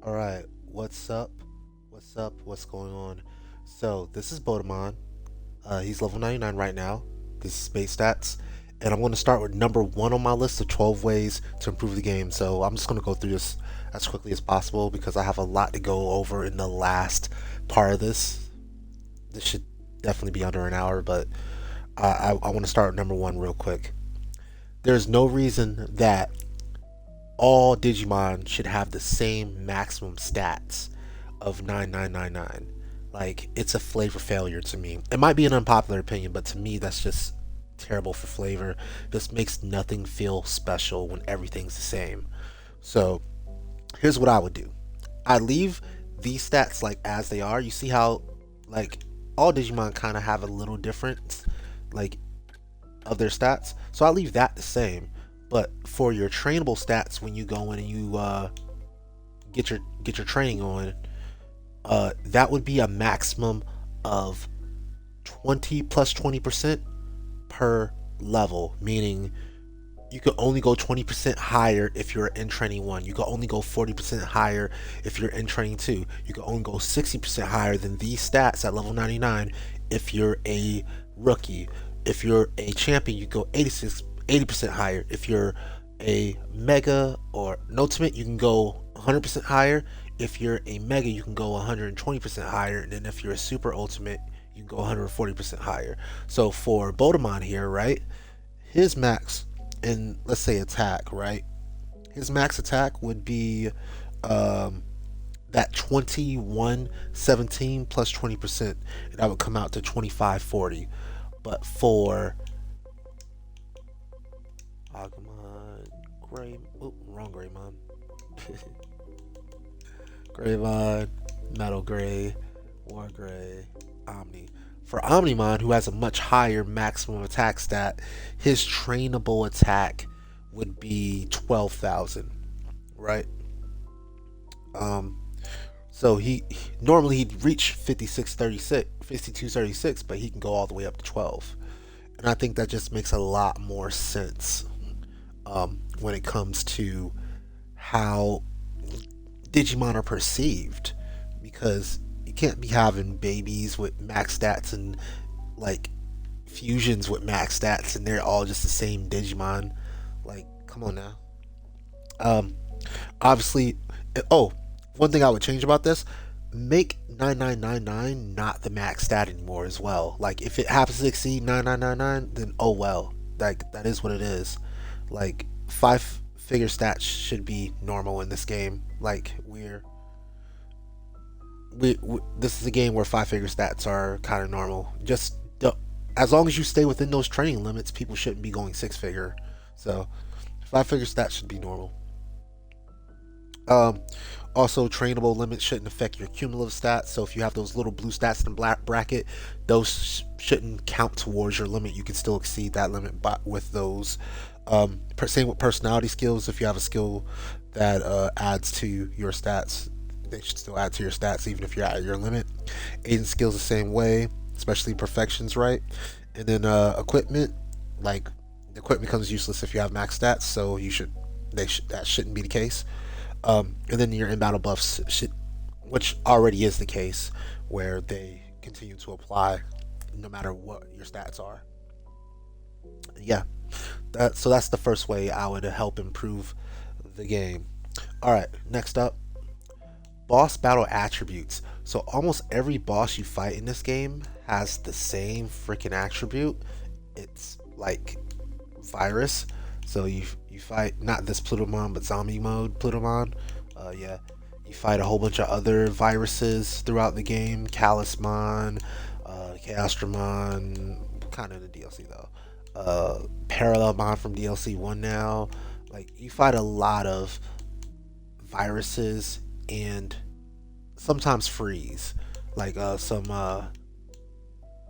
All right, what's up? What's up? What's going on? So this is Bodemon. He's level 99 right now. This is base stats, and I'm going to start with number one on my list of 12 ways to improve the game. So I'm just going to go through this as quickly as possible because I have a lot to go over in the last part of this. This should definitely be under an hour, but I want to start with number one real quick. There's no reason that all Digimon should have the same maximum stats of 9999. Like, it's a flavor failure to me. It might be an unpopular opinion, but to me, that's just terrible for flavor. This makes nothing feel special when everything's the same. So, here's what I would do. I leave these stats like as they are. You see how, like, all Digimon kind of have a little difference, like, of their stats. So I leave that the same. But for your trainable stats, when you go in and you get your training on, that would be a maximum of 20 plus 20% per level, meaning you could only go 20% higher if you're in training one. You could only go 40% higher if you're in training two. You could only go 60% higher than these stats at level 99 if you're a rookie. If you're a champion, you go 80% higher. If you're a mega or an ultimate, you can go 100% higher. If you're a mega, you can go 120% higher. And then if you're a super ultimate, you can go 140% higher. So for Bodemon here, right? His max in, let's say, attack, right? His max attack would be um, that 2117 plus 20%. And that would come out to 2540. But for Agumon, Gray, oh, wrong Greymon. Greymon, Metal Gray, War Gray, Omni. For Omnimon, who has a much higher maximum attack stat, his trainable attack would be 12,000, right? Um, so normally he'd reach 5636, 5236, but he can go all the way up to 12. And I think that just makes a lot more sense when it comes to how Digimon are perceived, because you can't be having babies with max stats and like fusions with max stats and they're all just the same Digimon. Like, come on now. Um, Obviously, oh, one thing I would change about this: make 9999 not the max stat anymore as well. Like, if it happens to exceed 9999, then oh well. Like, that is what it is. Like, five figure stats should be normal in this game. Like, we this is a game where five figure stats are kind of normal. Just as long as you stay within those training limits, people shouldn't be going six figure. So five figure stats should be normal. Um, Also, trainable limits shouldn't affect your cumulative stats. So if you have those little blue stats in the black bracket, those shouldn't count towards your limit. You can still exceed that limit with those. Same with personality skills. If you have a skill that adds to your stats, they should still add to your stats even if you're at your limit. Agent skills the same way, especially perfections, right? And then equipment, like, the equipment becomes useless if you have max stats. So that shouldn't be the case. And then your in battle buffs should, which already is the case, where they continue to apply no matter what your stats are. Yeah, so that's the first way I would help improve the game. All right, next up, boss battle attributes. So almost every boss you fight in this game has the same freaking attribute. It's like virus. So you fight not this Plutomon, but zombie mode Plutomon. Yeah, you fight a whole bunch of other viruses throughout the game. Calismon, Chaosdramon, kind of the DLC though. Parallelmon from DLC one now. Like, you fight a lot of viruses and sometimes freeze, like some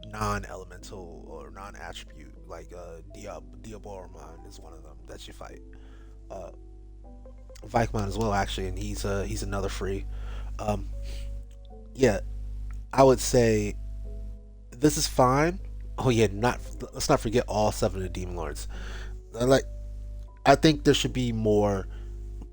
non-elemental or non-attribute, like Diaboromon is one of them that you fight. Uh, Vikemon as well, actually, and he's another free. Um, yeah, I would say this is fine. Oh yeah, not let's not forget all seven of the Demon Lords. Like, I think there should be more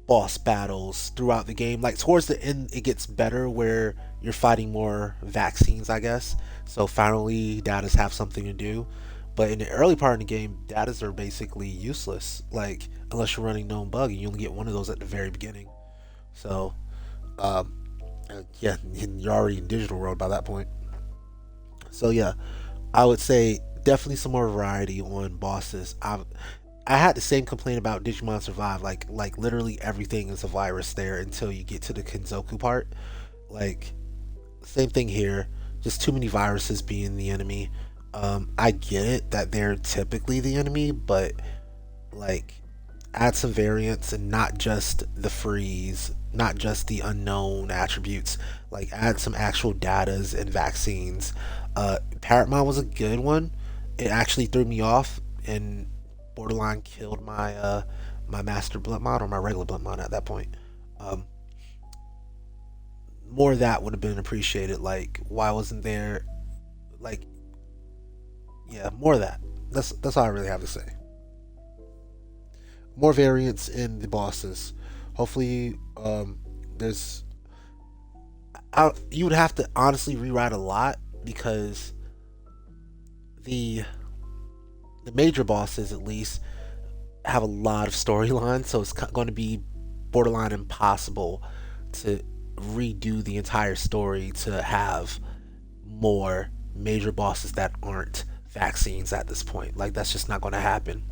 boss battles throughout the game. Like towards the end, it gets better where you're fighting more vaccines, I guess. So finally, datas have something to do. But in the early part of the game, datas are basically useless. Like unless you're running known bug, and you only get one of those at the very beginning. So um, yeah, you're already in digital world by that point. So yeah, I would say definitely some more variety on bosses. I had the same complaint about Digimon Survive. Like literally everything is a virus there until you get to the Kenzoku part. Like same thing here. Just too many viruses being the enemy. I get it that they're typically the enemy, but like add some variants and not just the freeze, not just the unknown attributes. Like add some actual datas and vaccines. Parrotmon was a good one. It actually threw me off and borderline killed my my master Bloodmon or my regular Bloodmon at that point. Um, More of that would have been appreciated. Like why wasn't there like yeah, more of that. That's all I really have to say. More variants in the bosses. Hopefully, there's. You would have to honestly rewrite a lot because the the major bosses at least have a lot of storylines, so it's going to be borderline impossible to redo the entire story to have more major bosses that aren't vaccines at this point. Like that's just not going to happen.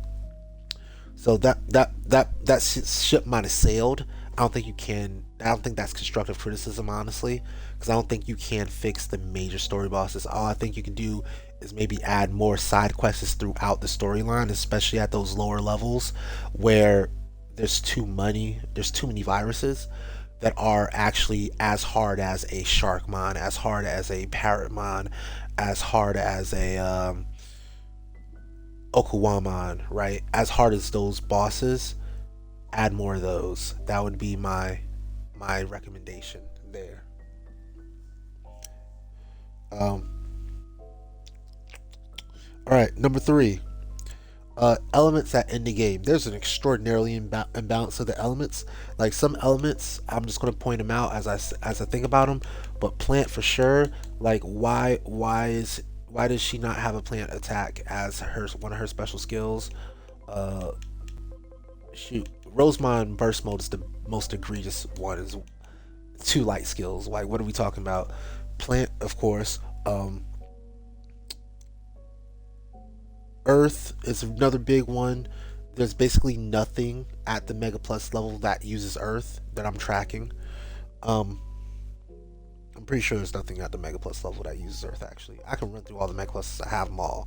So that ship might have sailed. I don't think you can. I don't think that's constructive criticism, honestly, because I don't think you can fix the major story bosses. All I think you can do is maybe add more side quests throughout the storyline, especially at those lower levels where there's too many viruses that are actually as hard as a Sharkmon, as hard as a Parrotmon, as hard as a Okuwamon, right? As hard as those bosses, add more of those. That would be my recommendation there. Um, all right, number three. Elements that end the game. There's an extraordinarily imbalance of the elements. Like some elements, I'm just gonna point them out as I think about them. But plant for sure. Like why does she not have a plant attack as her one of her special skills? Uh, Shoot, Rosemond burst mode is the most egregious one. Is two light skills. Like what are we talking about? Plant, of course. Earth is another big one. There's basically nothing at the Mega Plus level that uses Earth that I'm tracking. Um, I'm pretty sure there's nothing at the Mega Plus level that uses Earth. Actually, I can run through all the Mega Pluses. I have them all.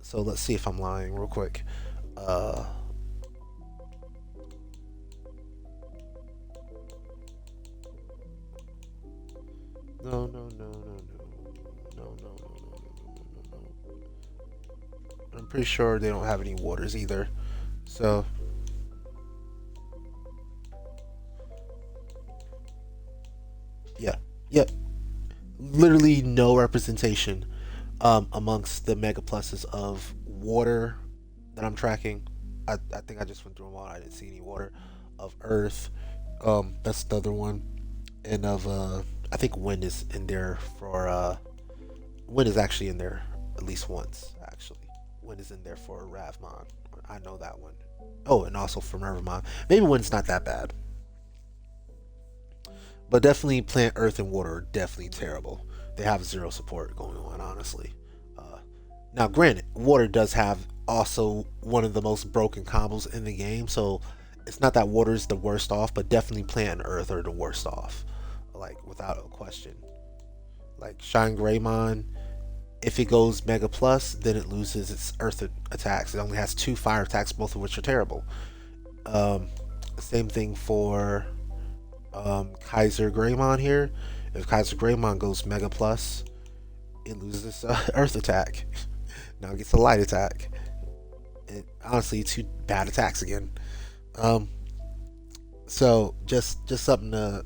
So let's see if I'm lying real quick. Uh, no, no, no, no, no, no, no, no, no, no, no, no. I'm pretty sure they don't have any waters either. So yeah, yep. Literally no representation amongst the mega pluses of water that I'm tracking. I think I just went through them all. I didn't see any water of earth. That's the other one, and of I think wind is in there for wind is actually in there at least once. Actually, wind is in there for Ravmon. I know that one. Oh, and also for Mervamon. Maybe wind's not that bad, but definitely plant, earth, and water are definitely terrible. They have zero support going on, honestly. Uh, Now, granted, water does have also one of the most broken combos in the game, so it's not that water is the worst off, but definitely plant and earth are the worst off, like without a question. Like Shine Greymon, if it goes Mega Plus, then it loses its Earth attacks. It only has two Fire attacks, both of which are terrible. Um, Same thing for Kaiser Greymon here. If Kaiser Greymon goes Mega Plus, it loses Earth attack. Now it gets a Light attack. And honestly, two bad attacks again. Um, so just something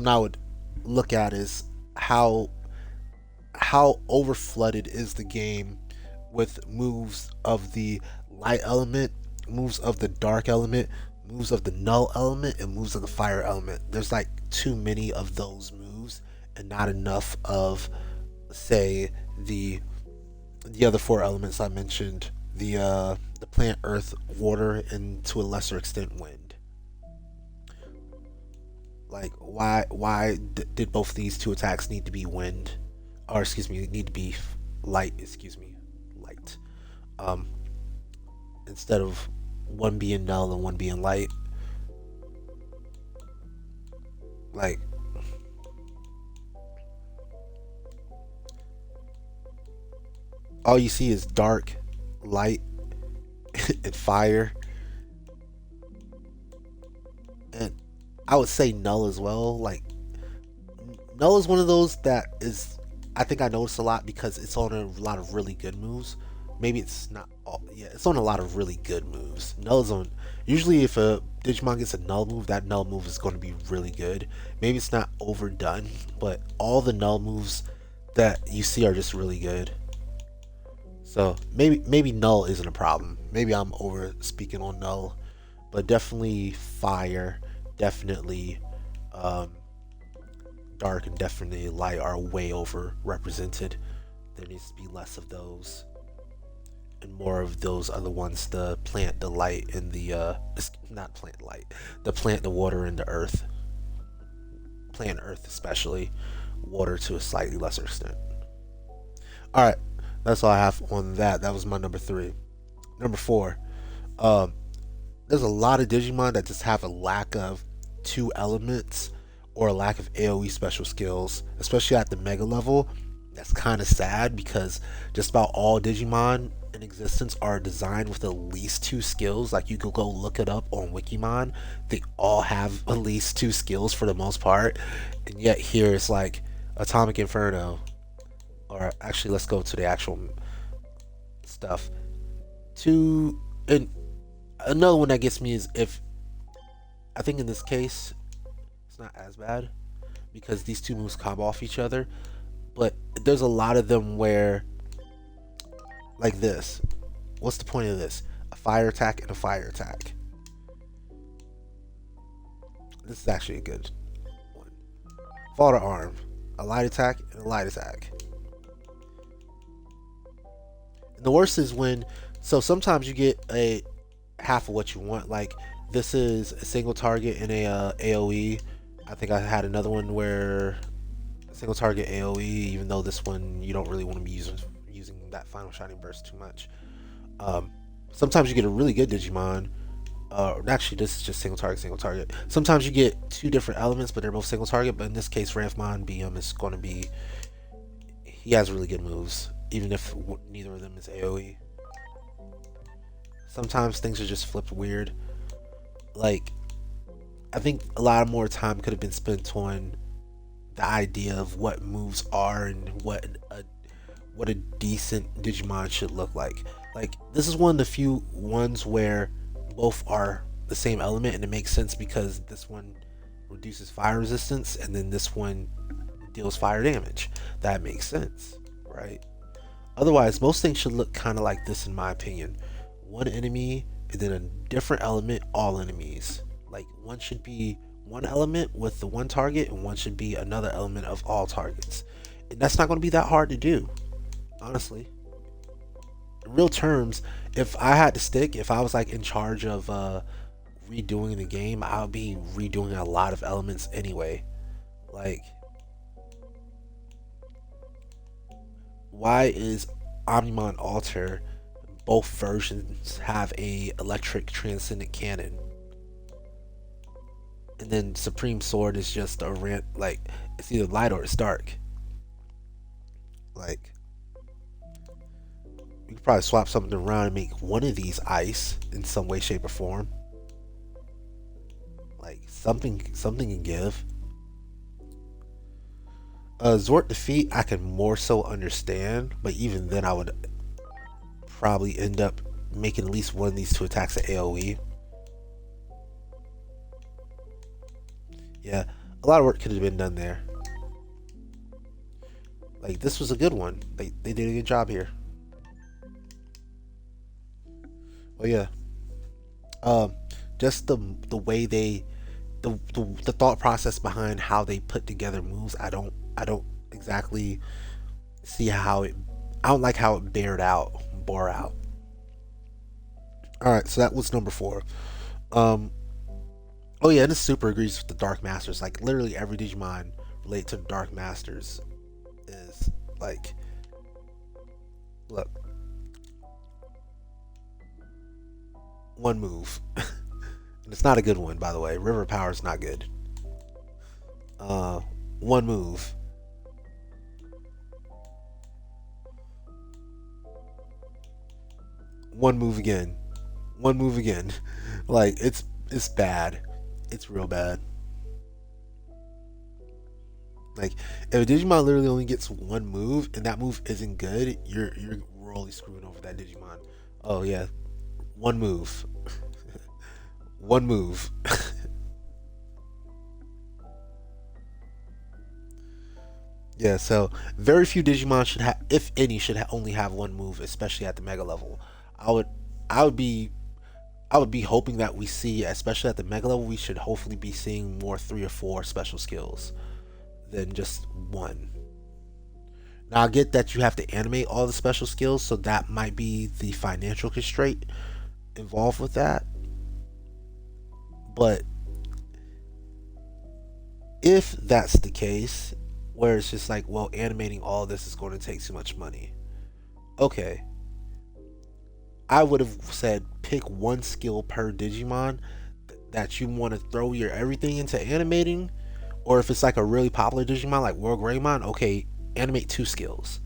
I would look at is how over flooded is the game with moves of the light element, moves of the dark element, moves of the null element and moves of the fire element. There's like too many of those moves and not enough of, say, the other four elements I mentioned, the plant, earth, water, and to a lesser extent wind. Like did both these two attacks need to be wind, or excuse me, need to be light? Excuse me, light. Um, Instead of one being null and one being light. Like all you see is dark, light, and fire, and I would say null as well. Like null is one of those that is, I think I noticed a lot because it's on a lot of really good moves. Maybe it's not all, yeah, it's on a lot of really good moves. Null is on, usually if a Digimon gets a null move, that null move is going to be really good. Maybe it's not overdone, but all the null moves that you see are just really good. So maybe null isn't a problem. Maybe I'm over speaking on null, but definitely fire, definitely um, dark, and definitely light are way over represented. There needs to be less of those and more of those other ones: the plant, the light, and the not plant light, the plant, the water, and the earth. Plant, earth, especially water to a slightly lesser extent. All right, that's all I have on that. That was my number three. Number four. Um, there's a lot of Digimon that just have a lack of two elements or a lack of AoE special skills, especially at the mega level. That's kind of sad because just about all Digimon in existence are designed with at least two skills. Like you could go look it up on Wikimon. They all have at least two skills for the most part. And yet here it's like Atomic Inferno. Or actually, let's go to the actual stuff. Two, and another one that gets me is if, I think in this case it's not as bad because these two moves combo off each other, but there's a lot of them where, like this, what's the point of this? A fire attack and a fire attack. This is actually a good one. Fall to arm, a light attack and a light attack. And the worst is when, so sometimes you get a half of what you want. Like this is a single target in a AOE. I think I had another one where single target AOE, even though this one you don't really want to be using that final shining burst too much. Sometimes you get a really good Digimon. Actually, this is just single target, single target. Sometimes you get two different elements, but they're both single target. But in this case, Ramphmon BM is going to be, he has really good moves, even if neither of them is AOE. Sometimes things are just flipped weird. Like, I think a lot more time could have been spent on the idea of what moves are and what a decent Digimon should look like. Like, this is one of the few ones where both are the same element, and it makes sense because this one reduces fire resistance and then this one deals fire damage. That makes sense, right? Otherwise, most things should look kind of like this, in my opinion. One enemy and then a different element, all enemies. Like, one should be one element with the one target and one should be another element of all targets. And that's not going to be that hard to do, honestly. In real terms, if I had to stick, if I was like in charge of redoing the game, I would be redoing a lot of elements anyway. Like, why is Omnimon Alter, both versions have a electric transcendent cannon, and then Supreme Sword is just a rant, like it's either light or it's dark. Like, we could probably swap something around and make one of these ice in some way, shape, or form. Like something can give. Zort defeat I can more so understand, but even then I would probably end up making at least one of these two attacks at AoE. Yeah, a lot of work could have been done there. Like, this was a good one. They did a good job here. Well, yeah. just the way the thought process behind how they put together moves. I don't exactly see how it. I don't like how it bore out. All right, so that was number four. Um, oh yeah, and it super agrees with the Dark Masters. Like literally every Digimon related to the Dark Masters is like, look, one move, and it's not a good one, by the way. River Power is not good. Uh, one move, one move again, one move again. Like it's bad. It's real bad. Like if a Digimon literally only gets one move and that move isn't good, you're royally screwing over that Digimon. Oh yeah, one move, one move. Yeah, so very few Digimon should have, if any, should only have one move, especially at the Mega level. I would, I would be, I would be hoping that we see, especially at the Mega level, we should hopefully be seeing more three or four special skills than just one. Now I get that you have to animate all the special skills, so that might be the financial constraint involved with that. But if that's the case, where it's just like, well, animating all this is going to take too much money. Okay, I would have said pick one skill per Digimon that you want to throw your everything into animating, or if it's like a really popular Digimon like World Greymon, okay, animate two skills.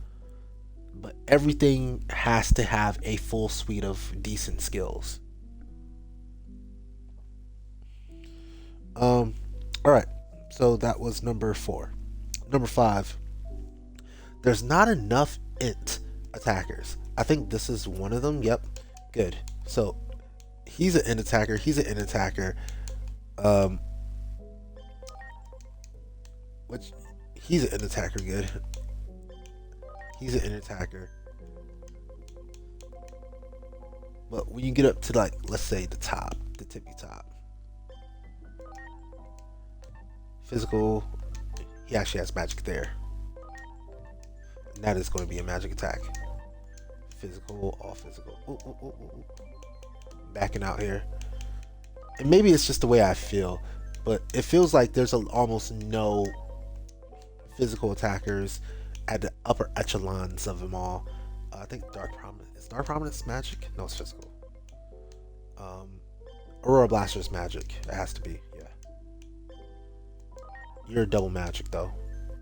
But everything has to have a full suite of decent skills. Um, all right, so that was number four. Number five, there's not enough int attackers. I think this is one of them. Yep, good. So he's an int attacker. He's an int attacker. Um, which he's an int attacker. Good. He's an int attacker. But when you get up to like, let's say the top, the tippy top, physical, he actually has magic there. And that is going to be a magic attack. Physical, all physical. Ooh, ooh, ooh, ooh. Backing out here. And maybe it's just the way I feel, but it feels like there's almost no physical attackers at the upper echelons of them all. I think Dark Prominence. Is Dark Prominence magic? No, it's physical. Um, Aurora Blaster's magic. It has to be. Yeah. You're double magic though.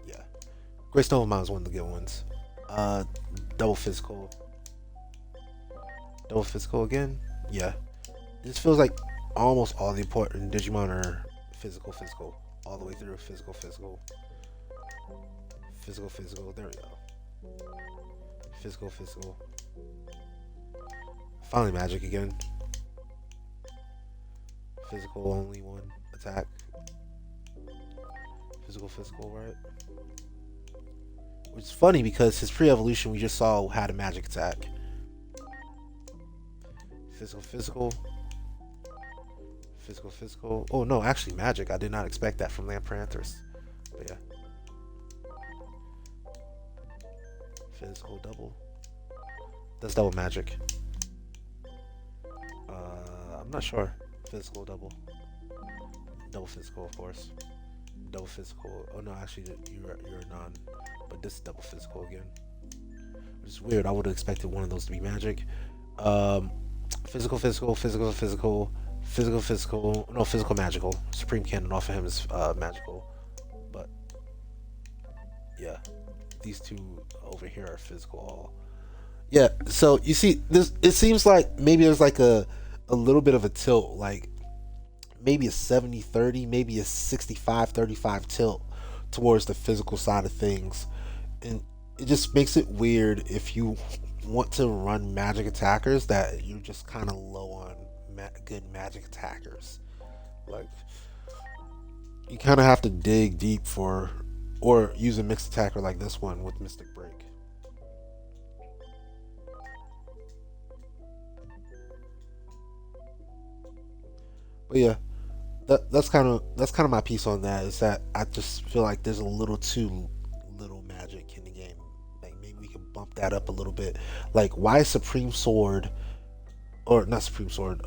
Yeah. Grace Novamon is one of the good ones. Uh, double physical. Double physical again. Yeah. This feels like almost all the important Digimon are physical, physical, all the way through. Physical, physical, physical, physical. There we go. Physical, physical. Finally, magic again. Physical, only one attack. Physical, physical, right? Which is funny because his pre-evolution we just saw had a magic attack. Physical, physical. Physical, physical. Oh no, actually magic. I did not expect that from Lamprantors. But yeah. Physical double. That's double magic. I'm not sure. Physical double. Double physical, of course. Double physical. Oh no, actually you're non. But this is double physical again. Which is weird. I would have expected one of those to be magic. Um, physical, physical, physical, physical, physical, physical. No, physical, magical. Supreme Cannon off of him is magical. But yeah, these two over here are physical. All. Yeah. So you see, this. It seems like maybe there's like a little bit of a tilt, like maybe a 70-30, maybe a 65-35 tilt towards the physical side of things. And it just makes it weird if you want to run magic attackers that you're just kind of low on good magic attackers. Like, you kind of have to dig deep for, or use a mixed attacker like this one with Mystic Break. But yeah, that's kind of my piece on that. Is that I just feel like there's a little too little magic in the game. Like maybe we can bump that up a little bit. Like why is Supreme Sword or not Supreme Sword?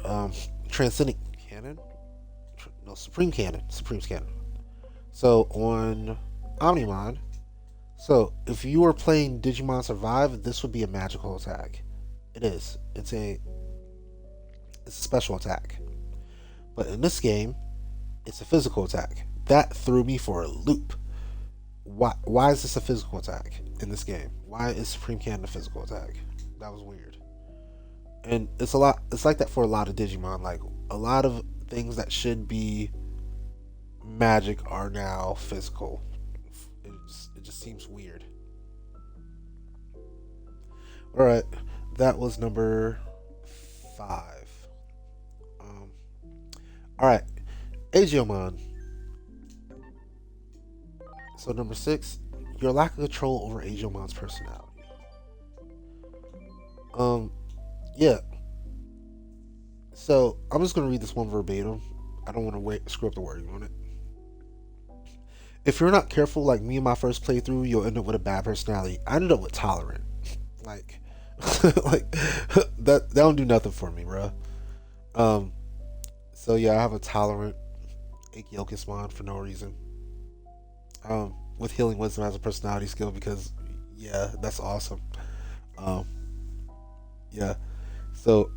Transcendent Cannon? No, Supreme Cannon. Supreme's Cannon. So on Omnimon, so if you were playing Digimon Survive, this would be a magical attack. It is. It's a special attack. But in this game, it's a physical attack. That threw me for a loop. Why is this a physical attack in this game? Why is Supreme Cannon a physical attack? That was weird. And it's like that for a lot of Digimon. Like a lot of things that should be magic are now physical. It just seems weird. All right, that was number 5. Um, all right, Aegiomon. So number 6, your lack of control over Aegyomon's personality. Um, yeah. So I'm just gonna read this one verbatim. I don't want to screw up the wording on it. If you're not careful, like me in my first playthrough, you'll end up with a bad personality. I ended up with tolerant. Like, like that don't do nothing for me, bro. Um, so yeah, I have a tolerant Aegiomon for no reason. With healing wisdom as a personality skill because yeah, that's awesome. Um, yeah. So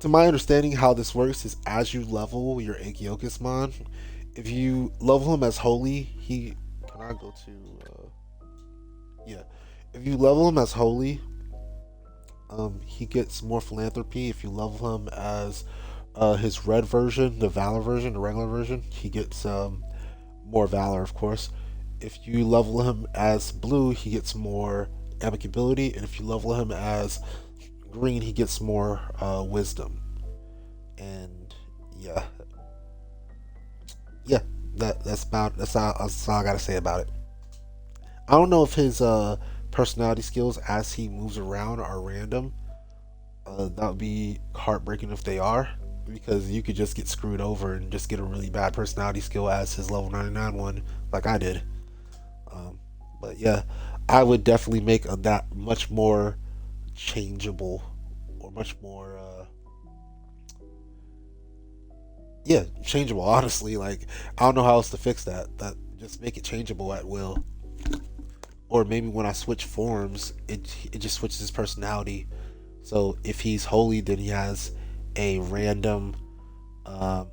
to my understanding, how this works is as you level your Aegiomon, if you level him as holy, he can I go to yeah. If you level him as holy, he gets more philanthropy. If you level him as his red version, the valor version, the regular version, he gets more valor, of course. If you level him as blue, he gets more amicability, and if you level him as green, he gets more wisdom. And yeah, yeah, that's all I gotta say about it. I don't know if his personality skills as he moves around are random. That would be heartbreaking if they are, because you could just get screwed over and just get a really bad personality skill as his level 99 one, like I did. Um, but yeah, I would definitely make that much more changeable or much more, yeah, changeable. Honestly, like I don't know how else to fix that. That just make it changeable at will. Or maybe when I switch forms, it just switches his personality. So if he's holy, then he has a random uh,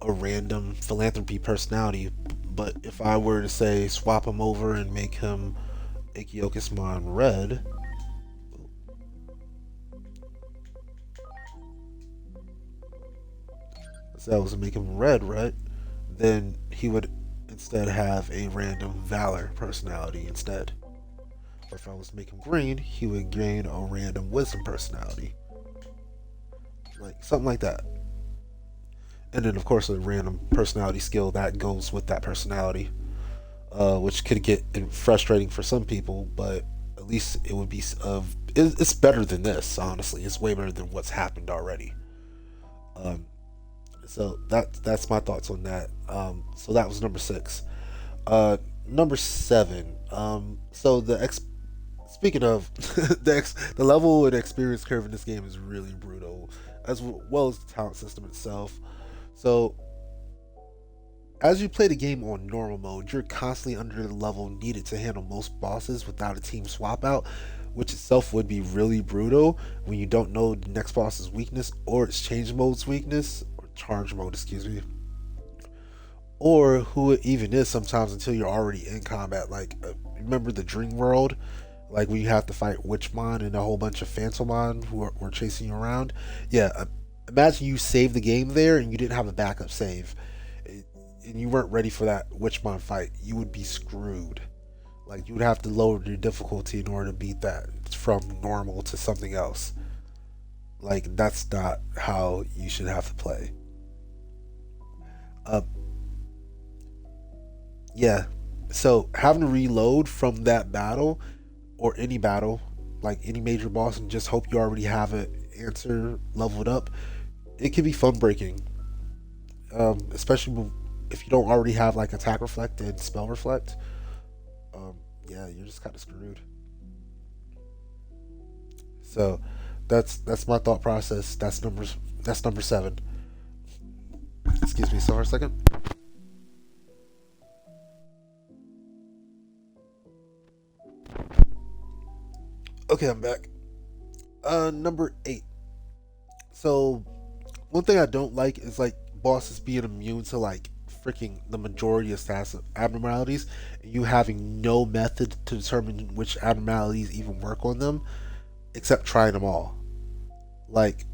a random philanthropy personality. But if I were to say swap him over and make him Aegiomon red, so that was to make him red, right? Then he would instead have a random valor personality instead. Or if I was to make him green, he would gain a random wisdom personality, like something like that. And then of course a random personality skill that goes with that personality, which could get frustrating for some people, but at least it would be it's better than this. Honestly, it's way better than what's happened already. Um, so that's my thoughts on that. So that was number 6. Number 7. So speaking of the level and experience curve in this game is really brutal, as well as the talent system itself. So as you play the game on normal mode, you're constantly under the level needed to handle most bosses without a team swap out, which itself would be really brutal when you don't know the next boss's weakness or its change mode's weakness, or charge mode, excuse me, or who it even is sometimes until you're already in combat. Like, remember the Dream World? Like, when you have to fight Witchmon and a whole bunch of Phantomon who were chasing you around? Yeah, imagine you saved the game there and you didn't have a backup save, and you weren't ready for that Witchmon fight. You would be screwed. Like, you would have to lower your difficulty in order to beat that from normal to something else. Like, that's not how you should have to play. Uh, yeah. So having to reload from that battle or any battle, like any major boss, and just hope you already have an answer leveled up, it can be fun breaking. Especially if you don't already have like attack reflect and spell reflect. Um, yeah, you're just kind of screwed. So that's my thought process. That's number seven. Excuse me, so for a second. Okay, I'm back. Number eight. So one thing I don't like is like bosses being immune to like freaking the majority of stats abnormalities, and you having no method to determine which abnormalities even work on them, except trying them all. Like,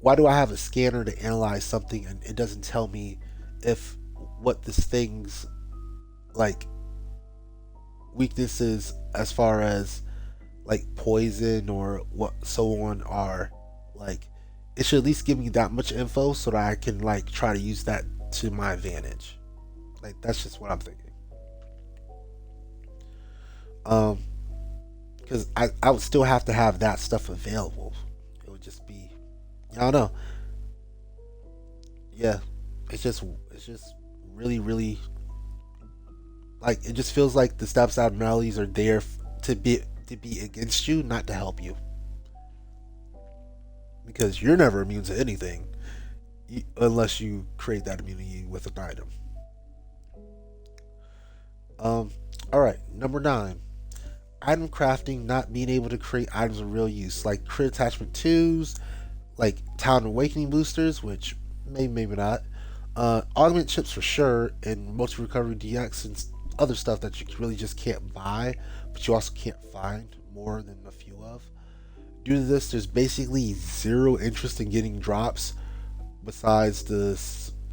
why do I have a scanner to analyze something and it doesn't tell me if what this thing's like weaknesses as far as like poison or what so on are? Like, it should at least give me that much info so that I can like try to use that to my advantage. Like, that's just what I'm thinking. um because I would still have to have that stuff available. It would just be, I don't know. Yeah, it's just really really like, it just feels like the steps abnormalities are there to be against you, not to help you, because you're never immune to anything unless you create that immunity with an item. Um, all right, number nine. Item crafting, not being able to create items of real use, like crit attachment twos, like talent awakening boosters, which maybe not. Augment chips for sure, and multi recovery DX and other stuff that you really just can't buy, but you also can't find more than a few of. Due to this, there's basically zero interest in getting drops besides the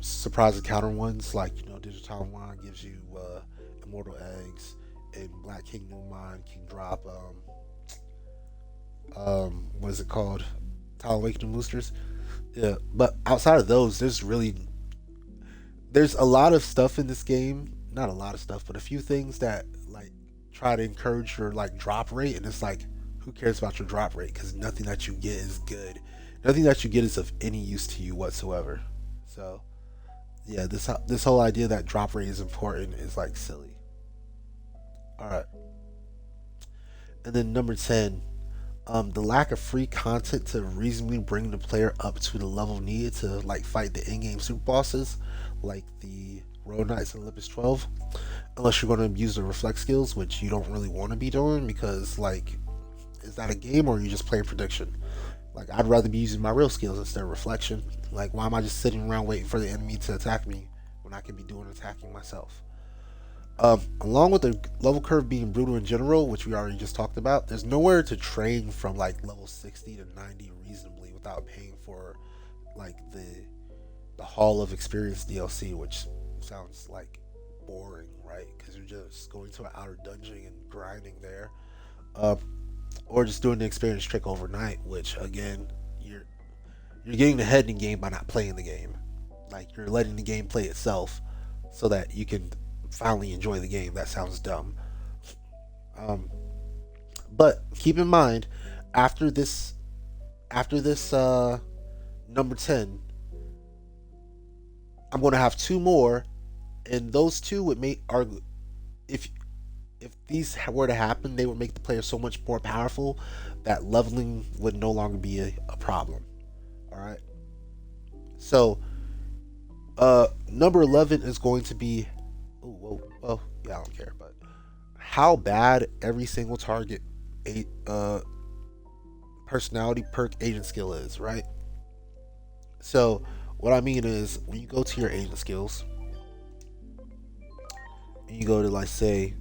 surprise encounter ones, like Digital Wine gives you immortal eggs, and Black Kingdom Mine can drop what is it called? Talent Awakening boosters. Yeah, but outside of those, there's a lot of stuff in this game. Not a lot of stuff, but a few things that like try to encourage your like drop rate, and it's like, who cares about your drop rate? Because nothing that you get is good. Nothing that you get is of any use to you whatsoever. So yeah, this whole idea that drop rate is important is like silly. All right, and then number 10, the lack of free content to reasonably bring the player up to the level needed to like fight the in-game super bosses, like the Road Knights and Olympus 12. Unless you're going to use the reflect skills, which you don't really want to be doing, because like, is that a game or are you just playing prediction? Like, I'd rather be using my real skills instead of reflection. Like, why am I just sitting around waiting for the enemy to attack me when I could be doing attacking myself? Along with the level curve being brutal in general, which we already just talked about, there's nowhere to train from like level 60 to 90 reasonably without paying for like the Hall of Experience DLC, which sounds like boring, right? Because you're just going to an outer dungeon and grinding there, uh, or just doing the experience trick overnight, which again, you're getting ahead in the game by not playing the game. Like, you're letting the game play itself so that you can finally enjoy the game. That sounds dumb. Um, but keep in mind, after this number 10, I'm going to have two more, and those two would make are if these were to happen, they would make the player so much more powerful that leveling would no longer be a problem. All right. So, number 11 is going to be. Oh, whoa, well, yeah, I don't care, but how bad every single target a personality perk agent skill is, right? So, what I mean is, when you go to your agent skills, and you go to like say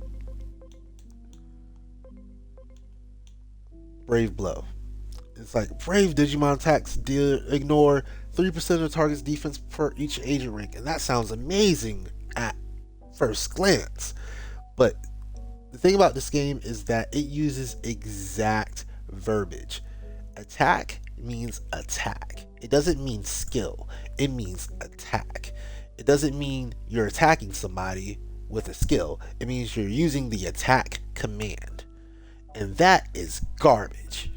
Brave Blow, it's like brave Digimon attacks ignore 3% of the target's defense per each agent rank, and that sounds amazing at first glance. But the thing about this game is that it uses exact verbiage. Attack means attack. It doesn't mean skill. It means attack. It doesn't mean you're attacking somebody with a skill. It means you're using the attack command. And that is garbage.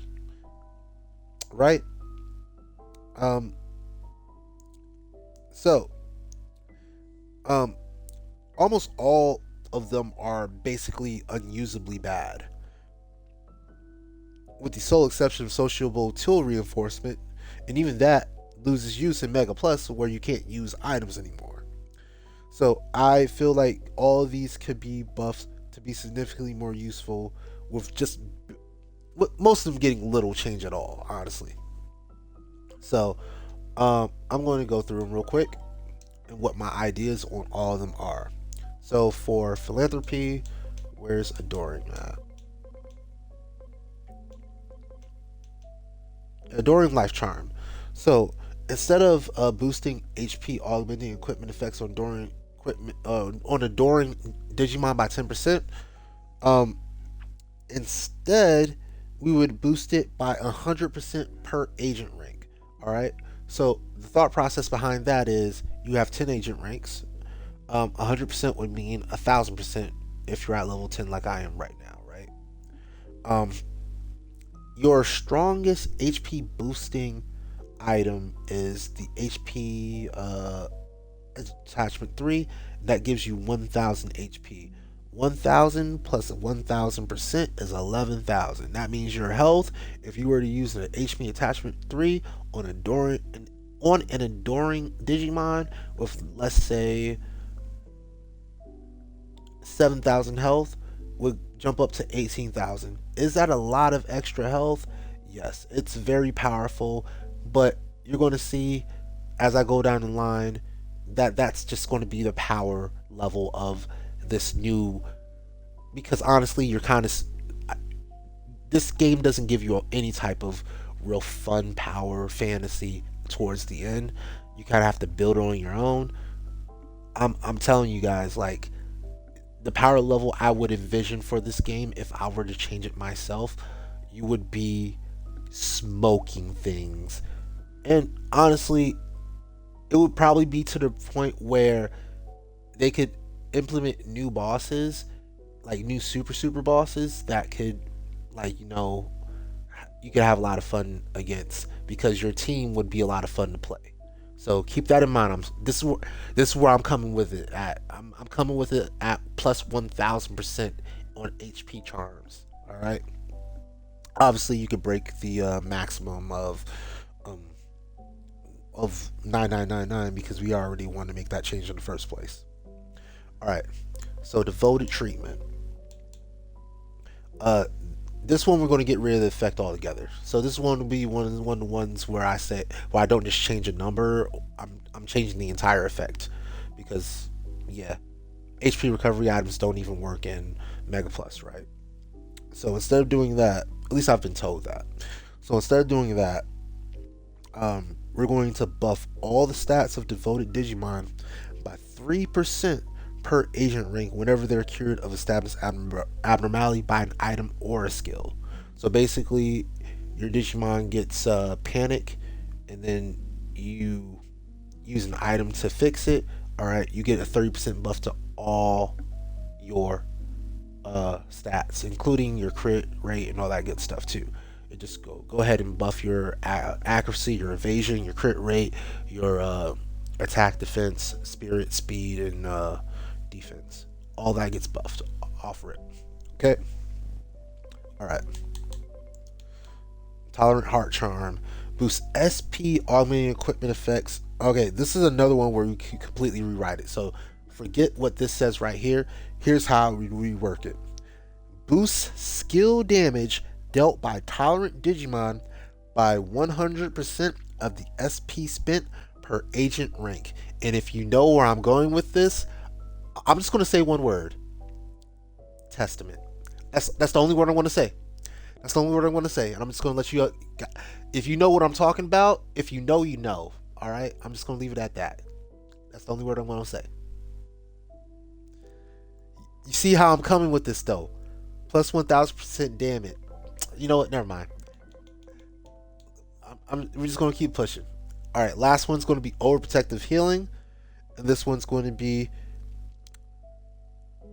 Right? Um So, um, almost all of them are basically unusably bad, with the sole exception of sociable tool reinforcement, and even that loses use in Mega Plus where you can't use items anymore. So I feel like all of these could be buffed to be significantly more useful with just with most of them getting little change at all, honestly. So I'm going to go through them real quick and what my ideas on all of them are. So for philanthropy, where's adoring at? Adoring life charm. So instead of boosting HP, augmenting equipment effects on adoring equipment on adoring Digimon by 10%, um, instead we would boost it by 100% per agent rank. All right. So the thought process behind that is you have 10 agent ranks. 100% would mean 1,000% if you're at level 10 like I am right now, right? Um, your strongest HP boosting item is the HP attachment 3 that gives you 1000 HP. 1000 plus 1000% is 11,000. That means your health, if you were to use an HP attachment 3 on an adoring Digimon with, let's say, 7,000 health, would jump up to 18,000. Is that a lot of extra health? Yes, it's very powerful, but you're going to see as I go down the line that that's just going to be the power level of this new, because honestly you're kind of, this game doesn't give you any type of real fun power fantasy towards the end. You kind of have to build it on your own. I'm telling you guys, like, the power level I would envision for this game if I were to change it myself, you would be smoking things. And honestly, it would probably be to the point where they could implement new bosses, like new super bosses that could, like, you could have a lot of fun against, because your team would be a lot of fun to play. So keep that in mind. This is where I'm coming with it at. I'm coming with it at plus 1,000% on HP charms. All right. Obviously, you could break the maximum um, of 9999 because we already wanted to make that change in the first place. All right. So devoted treatment. Uh, this one we're going to get rid of the effect altogether. So this one will be one of the ones where I don't just change a number. I'm changing the entire effect because, yeah, HP recovery items don't even work in Mega Plus, right? So instead of doing that, at least I've been told that. So instead of doing that, we're going to buff all the stats of devoted Digimon by 3% per agent rank whenever they're cured of established abnormality by an item or a skill. So basically, your Digimon gets panic, and then you use an item to fix it. All right, you get a 30% buff to all your stats, including your crit rate and all that good stuff too. It just go ahead and buff your accuracy, your evasion, your crit rate, your attack, defense, spirit, speed, and defense. All that gets buffed off rip. Okay. All right. Tolerant heart charm boosts SP augmenting equipment effects. Okay, this is another one where we can completely rewrite it. So forget what this says right here. Here's how we rework it. Boosts skill damage dealt by tolerant Digimon by 100% of the SP spent per agent rank. And if you know where I'm going with this, I'm just going to say one word. Testament. That's the only word I want to say. That's the only word I want to say. And I'm just going to let you, if you know what I'm talking about, if you know, you know. All right? I'm just going to leave it at that. That's the only word I'm going to say. You see how I'm coming with this, though? Plus 1,000%, damn it. You know what? Never mind. We're just going to keep pushing. All right, last one's going to be overprotective healing. And this one's going to be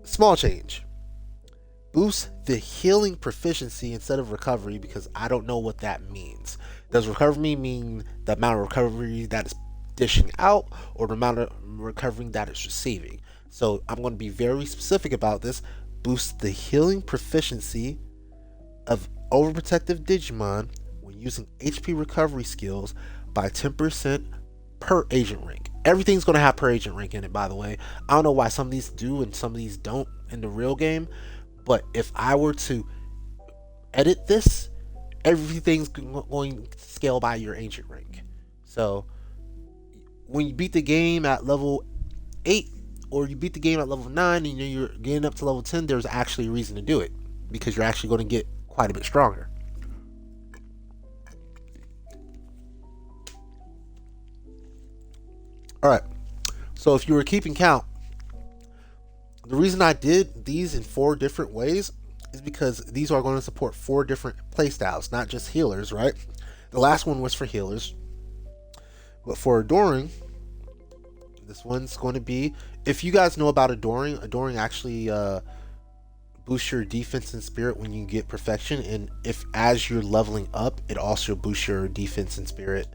small change. Boost the healing proficiency instead of recovery, because I don't know what that means. Does recovery mean the amount of recovery that is dishing out or the amount of recovering that it's receiving. So I'm going to be very specific about this. Boost the healing proficiency of overprotective Digimon when using HP recovery skills by 10% per agent rank. Everything's going to have per agent rank in it, by the way. I don't know why some of these do and some of these don't in the real game, but if I were to edit this, everything's going to scale by your agent rank. So when you beat the game at level 8 or you beat the game at level 9 and you're getting up to level 10, there's actually a reason to do it because you're actually going to get quite a bit stronger. All right. So if you were keeping count, the reason I did these in 4 different ways is because these are going to support 4 different playstyles, not just healers, right? The last one was for healers. But for adoring, this one's going to be, if you guys know about adoring actually boosts your defense and spirit when you get perfection, and if as you're leveling up, it also boosts your defense and spirit.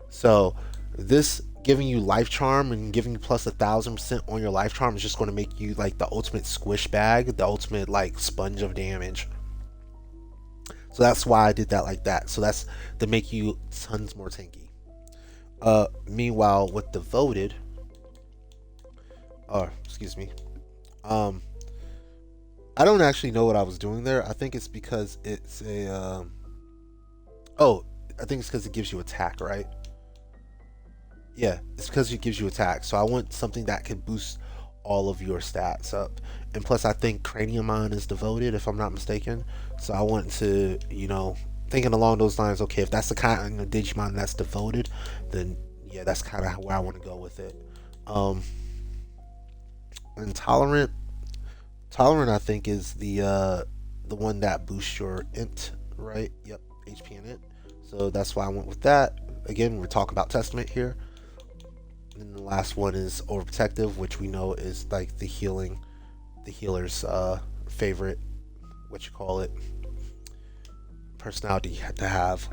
So this giving you life charm and giving you plus 1,000% on your life charm is just going to make you like the ultimate squish bag, the ultimate like sponge of damage. So that's why I did that like that. So that's to make you tons more tanky. Meanwhile, with devoted, excuse me, I don't actually know what I was doing there. I think it's because it's a, oh, I think it's because it gives you attack, right? Yeah, it's because it gives you attack. So I want something that can boost all of your stats up. And plus, I think Craniumon is devoted, if I'm not mistaken. So I want to, thinking along those lines, okay, if that's the kind of Digimon that's devoted, then yeah, that's kind of where I want to go with it. Um, Intolerant, Tolerant, I think, is the one that boosts your int, right? Yep, HP and int. So that's why I went with that. Again, we're talking about Testament here. And the last one is Overprotective, which we know is like the healer's favorite, what you call it, personality to have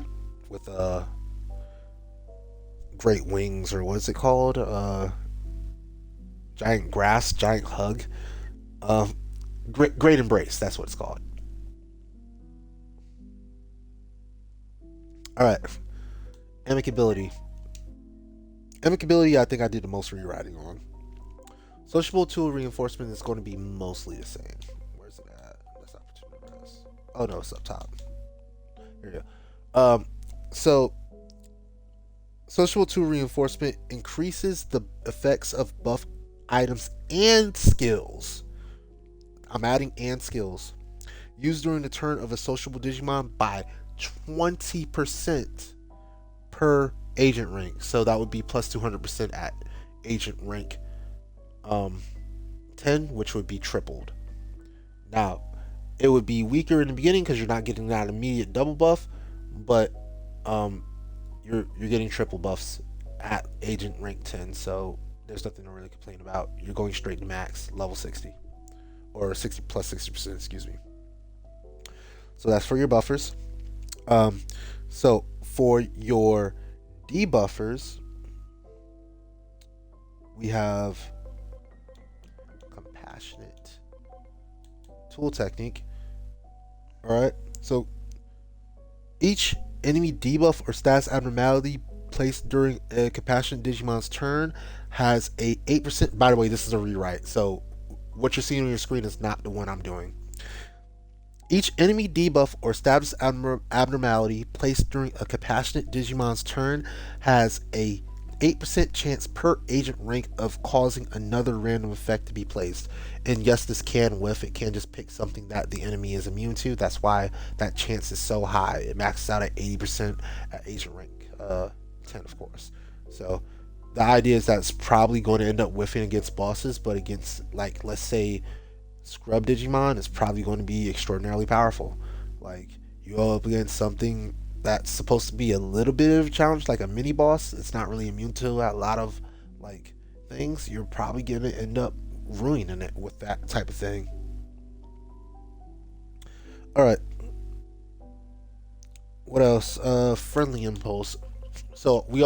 with great wings, or what is it called? Giant grasp, giant hug. Uh, great embrace. That's what it's called. All right, amicability. Amicability, I think I did the most rewriting on. Sociable tool reinforcement is going to be mostly the same. Where's it at? That's opportunity. Oh no, it's up top. Here we go. So social tool reinforcement increases the effects of buff items and skills. I'm adding and skills used during the turn of a sociable Digimon by 20% per agent rank. So that would be plus 200% at agent rank 10, which would be tripled. Now, it would be weaker in the beginning because you're not getting that immediate double buff, but you're getting triple buffs at agent rank 10. So there's nothing to really complain about. You're going straight to max level 60 or 60 plus 60%. Excuse me. So that's for your buffers. So for your debuffers, we have compassionate tool technique. All right. So each enemy debuff or status abnormality placed during a compassionate Digimon's turn has a 8%. By the way, this is a rewrite. So what you're seeing on your screen is not the one I'm doing. Each enemy debuff or status abnormality placed during a compassionate Digimon's turn has a 8% chance per agent rank of causing another random effect to be placed. And yes, this can whiff. It can just pick something that the enemy is immune to. That's why that chance is so high. It maxes out at 80% at agent rank 10, of course. So the idea is that it's probably going to end up whiffing against bosses, but against, like, let's say Scrub Digimon, is probably going to be extraordinarily powerful. Like, you go up against something that's supposed to be a little bit of a challenge, like a mini boss. It's not really immune to a lot of like things. You're probably gonna end up ruining it with that type of thing. All right. What else? Friendly impulse. So we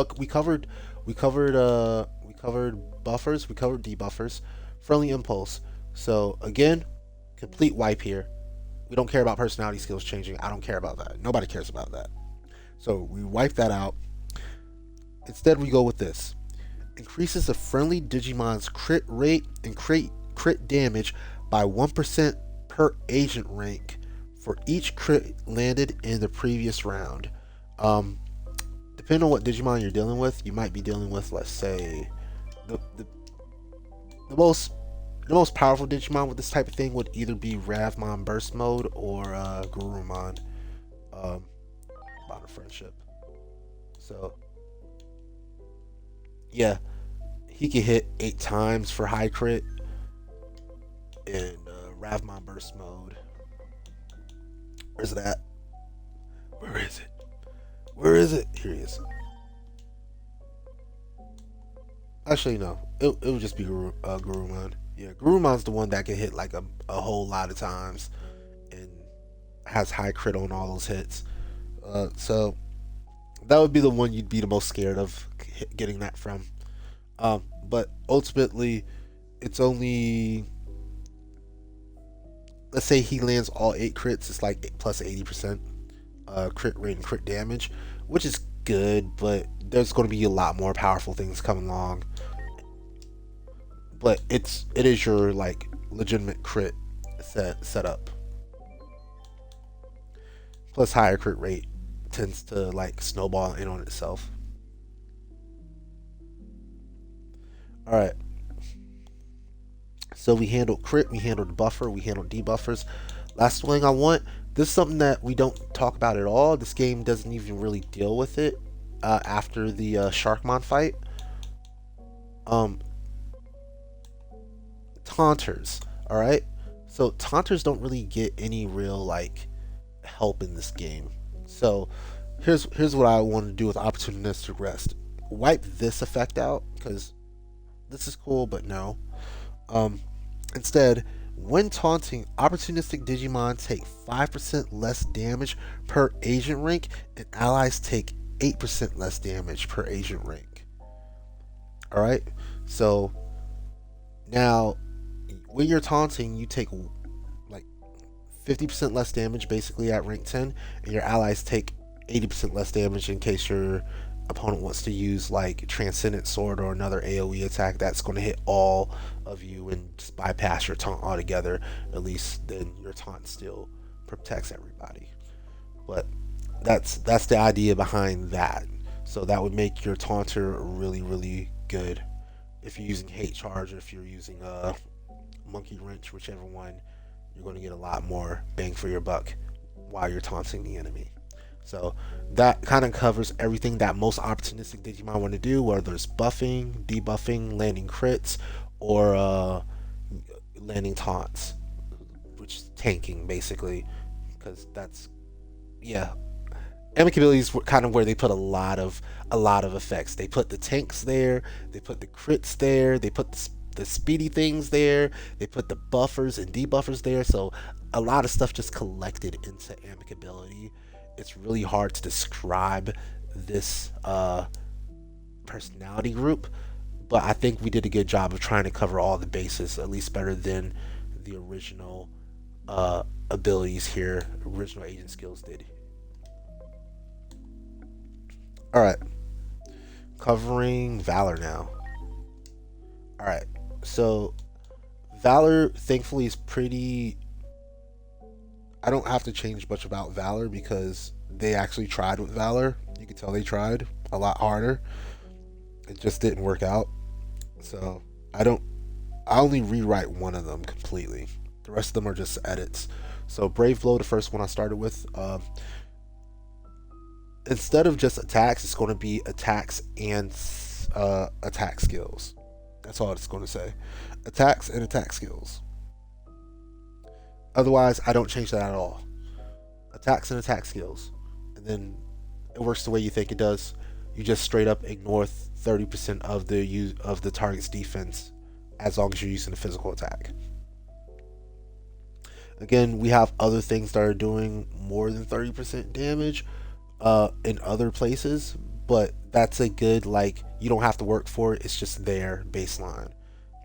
we covered buffers, we covered debuffers, friendly impulse. So again, complete wipe here. We don't care about personality skills changing. I don't care about that. Nobody cares about that. So we wipe that out. Instead, we go with this. Increases a friendly Digimon's crit rate and crit damage by 1% per agent rank for each crit landed in the previous round. Um, Depending on what Digimon you're dealing with, you might be dealing with, let's say, the, the, the most the most powerful Digimon with this type of thing would either be Ravmon Burst Mode or Gurumon Bond of Friendship. So yeah, he can hit 8 times for high crit in Ravmon Burst Mode. Where's that? Where is it? Where is it? Here he is. Actually, no. It would just be Gurumon. Yeah, Gurumon's the one that can hit like a whole lot of times and has high crit on all those hits. So that would be the one you'd be the most scared of getting that from. But ultimately, it's only, let's say he lands all 8 crits. It's like plus 80% crit rate and crit damage, which is good. But there's going to be a lot more powerful things coming along. But it is your like legitimate crit set up. Plus higher crit rate tends to like snowball in on itself. All right. So we handled crit, we handled buffer, we handled debuffers. Last thing I want. This is something that we don't talk about at all. This game doesn't even really deal with it after the Sharkmon fight. Um, Taunters. All right. So taunters don't really get any real like help in this game. So here's what I want to do with opportunistic rest. Wipe this effect out because this is cool, but no. Um, Instead, when taunting, opportunistic Digimon take 5% less damage per agent rank, and allies take 8% less damage per agent rank. Alright? So, now, when you're taunting, you take like 50% less damage basically at rank 10, and your allies take 80% less damage in case your opponent wants to use like Transcendent Sword or another AoE attack that's going to hit all of you and just bypass your taunt altogether. At least then your taunt still protects everybody. But that's the idea behind that. So that would make your taunter really good if you're using Hate Charge or if you're using Monkey Wrench, whichever one. You're going to get a lot more bang for your buck while you're taunting the enemy. So that kind of covers everything that most opportunistic Digimon want to do, whether it's buffing, debuffing, landing crits, or landing taunts, which is tanking basically, because that's, yeah. Amicability is kind of where they put a lot of effects. They put the tanks there, they put the crits there, they put the speedy things there, they put the buffers and debuffers there. So a lot of stuff just collected into amicability. It's really hard to describe this personality group, but I think we did a good job of trying to cover all the bases, at least better than the original abilities here, original agent skills did. All right, covering Valor now. All right, so Valor thankfully is pretty. I don't have to change much about Valor because they actually tried with Valor. You can tell they tried a lot harder. It just didn't work out. So I don't. I only rewrite one of them completely. The rest of them are just edits. So Brave Blow, the first one I started with, instead of just attacks, it's going to be attacks and attack skills. That's all it's going to say. Attacks and attack skills. Otherwise, I don't change that at all. Attacks and attack skills. And then it works the way you think it does. You just straight up ignore 30% of the target's defense as long as you're using a physical attack. Again, we have other things that are doing more than 30% damage in other places, but that's a good, like, you don't have to work for it. It's just their baseline.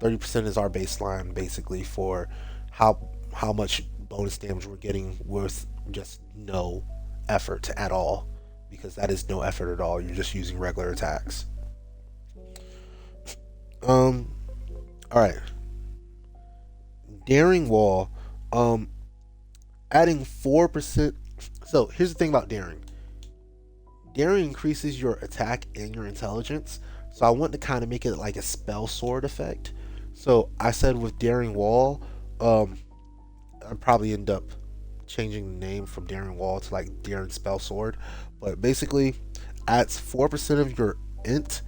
30% is our baseline basically for how much bonus damage we're getting with just no effort at all, because that is no effort at all. You're just using regular attacks. Um. All right. Daring wall. Um. Adding 4%. So here's the thing about daring. Daring increases your attack and your intelligence. So I want to kind of make it like a spell sword effect. So I said with daring wall, um, I'd probably end up changing the name from daring wall to like daring spell sword. But basically, adds 4% of your int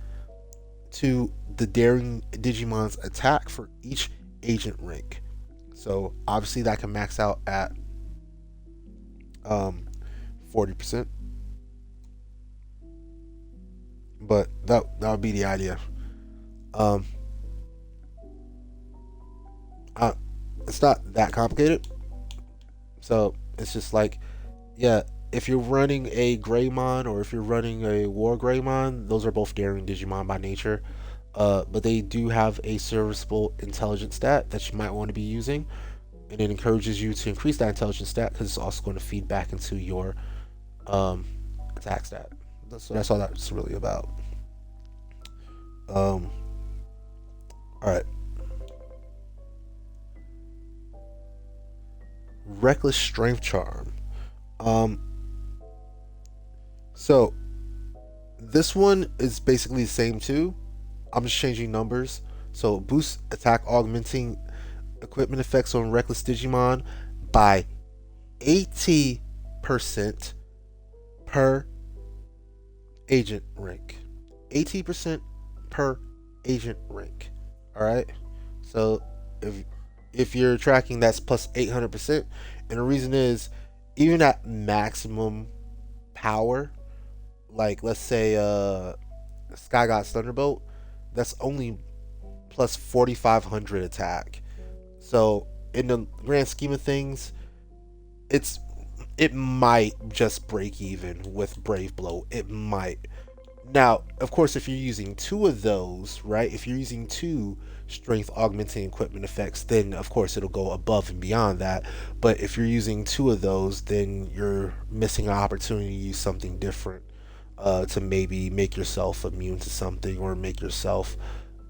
to the daring Digimon's attack for each agent rank. So obviously that can max out at 40%. But that would be the idea. Um, uh, it's not that complicated. So it's just like, yeah, if you're running a Greymon or if you're running a War Greymon, those are both daring Digimon by nature. But they do have a serviceable intelligence stat that you might want to be using, and it encourages you to increase that intelligence stat because it's also going to feed back into your um, attack stat. So that's all that's really about. Um, all right. Reckless Strength Charm. Um, so this one is basically the same too. I'm just changing numbers. So boost attack augmenting equipment effects on Reckless Digimon by 80% per agent rank. 80% per agent rank. All right. So if you're tracking, that's plus 800%, and the reason is, even at maximum power, like let's say Sky God's Thunderbolt, that's only plus 4,500 attack. So in the grand scheme of things, it's it might just break even with Brave Blow. It might. Now, of course, if you're using two of those, right? If you're using two strength augmenting equipment effects, then of course it'll go above and beyond that. But if you're using two of those, then you're missing an opportunity to use something different, to maybe make yourself immune to something or make yourself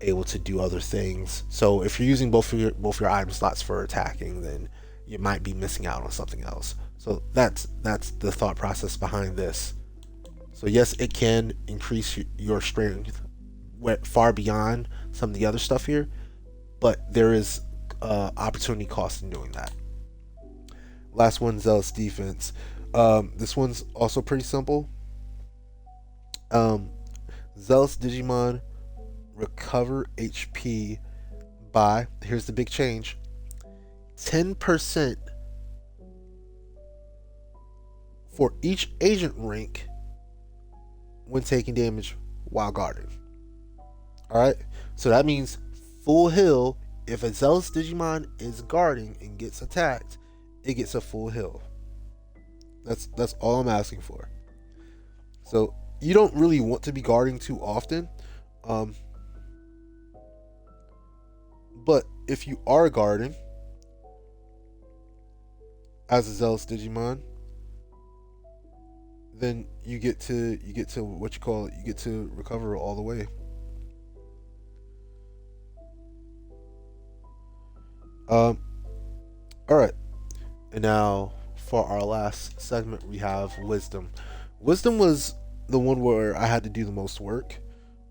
able to do other things. So if you're using both your item slots for attacking, then you might be missing out on something else. So that's the thought process behind this. So yes, it can increase your strength far beyond some of the other stuff here, but there is opportunity cost in doing that. Last one, Zealous Defense. This one's also pretty simple. Um, Zealous Digimon recover HP by, here's the big change, 10% for each agent rank when taking damage while guarding. Alright? So that means full heal. If a Zealous Digimon is guarding and gets attacked, it gets a full heal. That's all I'm asking for. So you don't really want to be guarding too often. Um, but if you are guarding as a Zealous Digimon, then you get to what you call it, you get to recover all the way. Um, all right, and now for our last segment, we have Wisdom. Wisdom was the one where I had to do the most work,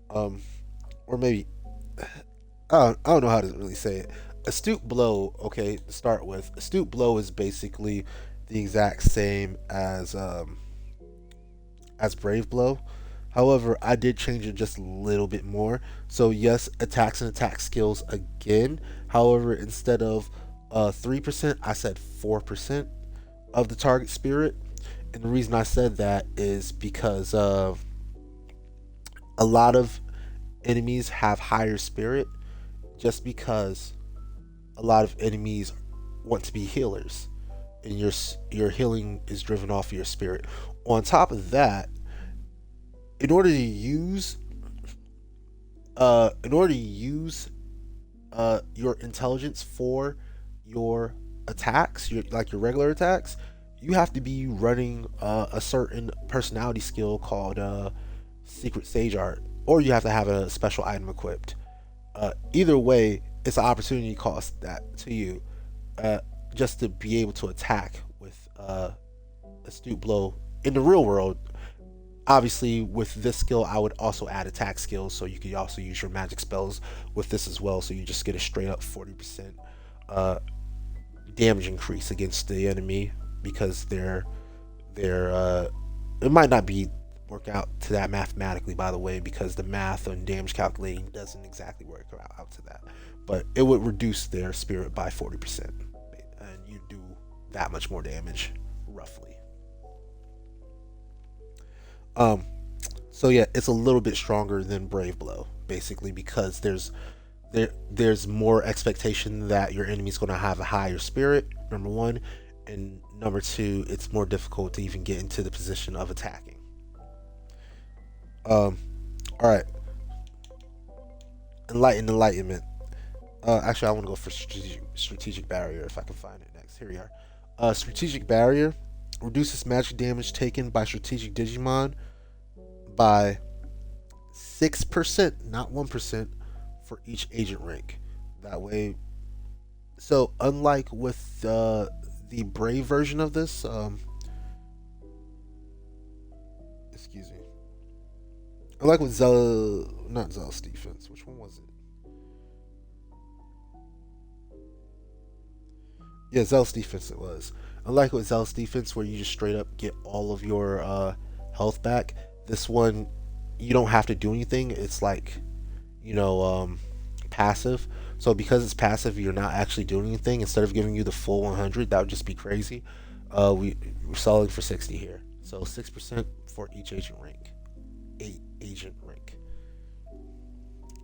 um, or maybe I don't know how to really say it. Astute Blow. Okay, to start with, Astute Blow is basically the exact same as Brave Blow. However, I did change it just a little bit more. So yes, attacks and attack skills again. However, instead of 3%, I said 4% of the target spirit. And the reason I said that is because a lot of enemies have higher spirit, just because a lot of enemies want to be healers, and your healing is driven off of your spirit. On top of that, in order to use in order to use your intelligence for your attacks, your regular attacks, you have to be running a certain personality skill called Secret Sage Art, or you have to have a special item equipped. Either way, it's an opportunity cost that to you, uh, just to be able to attack with astute blow in the real world. Obviously, with this skill, I would also add attack skills, so you could also use your magic spells with this as well. So you just get a straight up 40% uh, damage increase against the enemy because they're it might not be work out to that mathematically, by the way, because the math on damage calculating doesn't exactly work out to that, but it would reduce their spirit by 40%, and you do that much more damage roughly. um so yeah, it's a little bit stronger than Brave Blow, basically, because there's more expectation that your enemy's going to have a higher spirit, number one, and number two, it's more difficult to even get into the position of attacking. um all right, enlightenment. Actually, I want to go for strategic barrier if I can find it next. Here we are. Strategic barrier reduces magic damage taken by strategic Digimon by 6%, not 1%, for each agent rank. That way, so unlike with the Brave version of this, excuse me, unlike with Zella, not Zealous Defense, which one was it? Yeah, Zealous Defense it was. Unlike with Zealous Defense, where you just straight up get all of your health back, this one you don't have to do anything. It's like, you know, passive. So because it's passive, you're not actually doing anything. Instead of giving you the full 100, that would just be crazy. We're selling for 60 here, so 6% for each agent rank.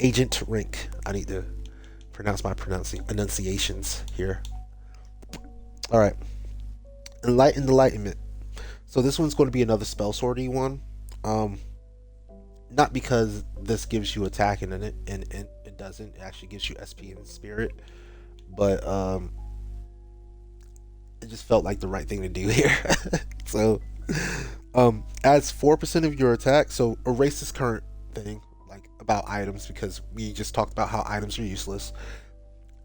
Agent rank. I need to pronounce my enunciations here. All right, enlightenment. So this one's going to be another spell sortie one. Um, Not because this gives you attack and it doesn't. It actually gives you SP and spirit, but it just felt like the right thing to do here. So adds 4% of your attack. So erase this current thing like about items, because we just talked about how items are useless.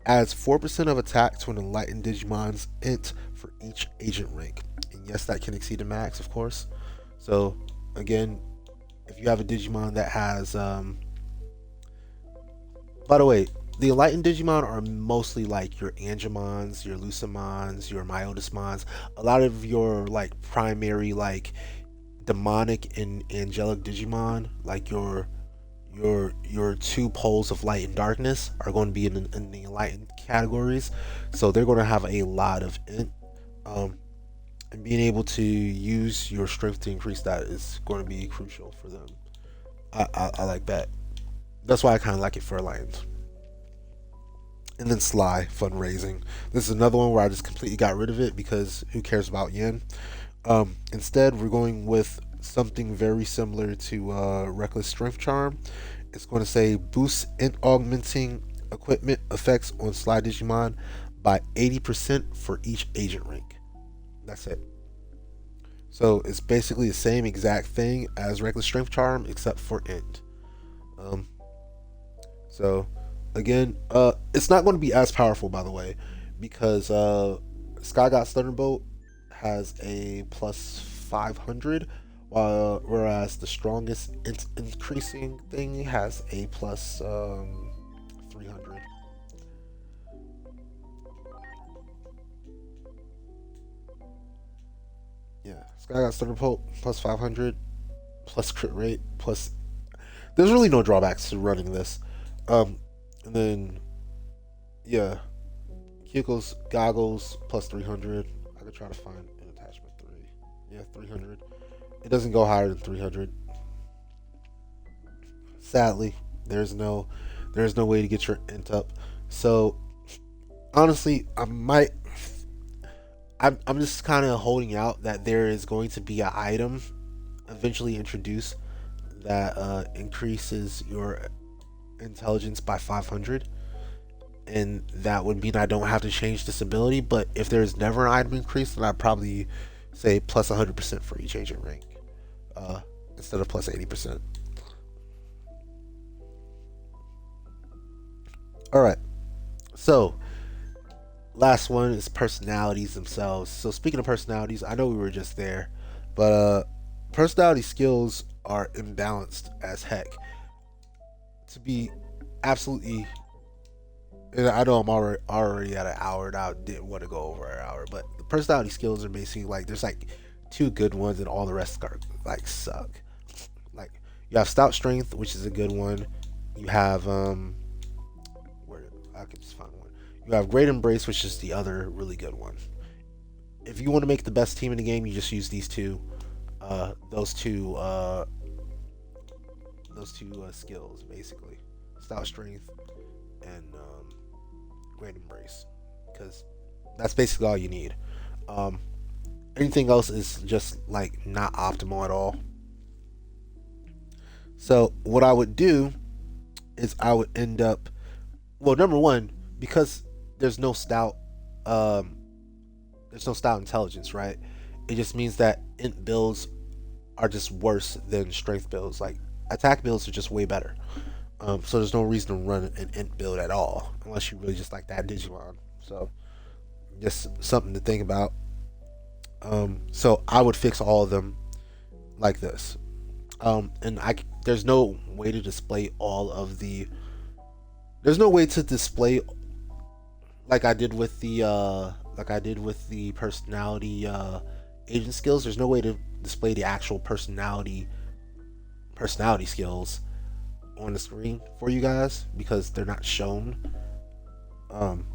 Adds 4% of attack to an enlightened Digimon's int for each agent rank, and yes, that can exceed the max, of course. So again, if you have a Digimon that has, by the way, the enlightened Digimon are mostly like your Aegiomons, your Lucimons, your Myotismons. A lot of your like primary like demonic and angelic Digimon, like your two poles of light and darkness, are going to be in the enlightened categories. So they're going to have a lot of int. And being able to use your strength to increase that is going to be crucial for them. I like that. That's why I kind of like it for Lions. And then Sly fundraising. This is another one where I just completely got rid of it because who cares about yen? Instead, we're going with something very similar to Reckless Strength Charm. It's going to say boosts int augmenting equipment effects on Sly Digimon by 80% for each agent rank. That's it. So it's basically the same exact thing as Reckless Strength Charm except for int. Um, so again, it's not going to be as powerful, by the way, because Sky God's Thunderbolt has a plus 500, whereas the strongest increasing thing has a plus 300. Yeah, Sky God's Thunderbolt plus 500, plus crit rate, plus. There's really no drawbacks to running this. And then, yeah, Kyoko's Goggles plus 300. I could try to find an attachment 3. Yeah, 300. It doesn't go higher than 300. Sadly, there's no way to get your int up. So honestly, I'm just kind of holding out that there is going to be an item eventually introduced that increases your intelligence by 500, and that would mean I don't have to change this ability. But if there's never an item increase, then I'd probably say plus 100% for each agent rank, uh, instead of plus 80%. All right, so last one is personalities themselves. So speaking of personalities, I know we were just there, but personality skills are imbalanced as heck. To be absolutely, and I know I'm already at an hour, and I didn't want to go over an hour, but the personality skills are basically like there's like two good ones, and all the rest are like suck. Like you have stout strength, which is a good one. You have where I can just find one. You have great embrace, which is the other really good one. If you want to make the best team in the game, you just use these two, uh, those two, uh, those two skills basically, stout strength and great embrace, because that's basically all you need. Um, Anything else is just like not optimal at all. So what I would do is I would end up, well, number one, because there's no stout, um, there's no stout intelligence, right? It just means that int builds are just worse than strength builds. Like attack builds are just way better. So there's no reason to run an int build at all, unless you really just like that Digimon. So just something to think about. So I would fix all of them like this. And there's no way to display all of the. There's no way to display like I did with the personality agent skills. There's no way to display the actual personality skills on the screen for you guys because they're not shown. Um,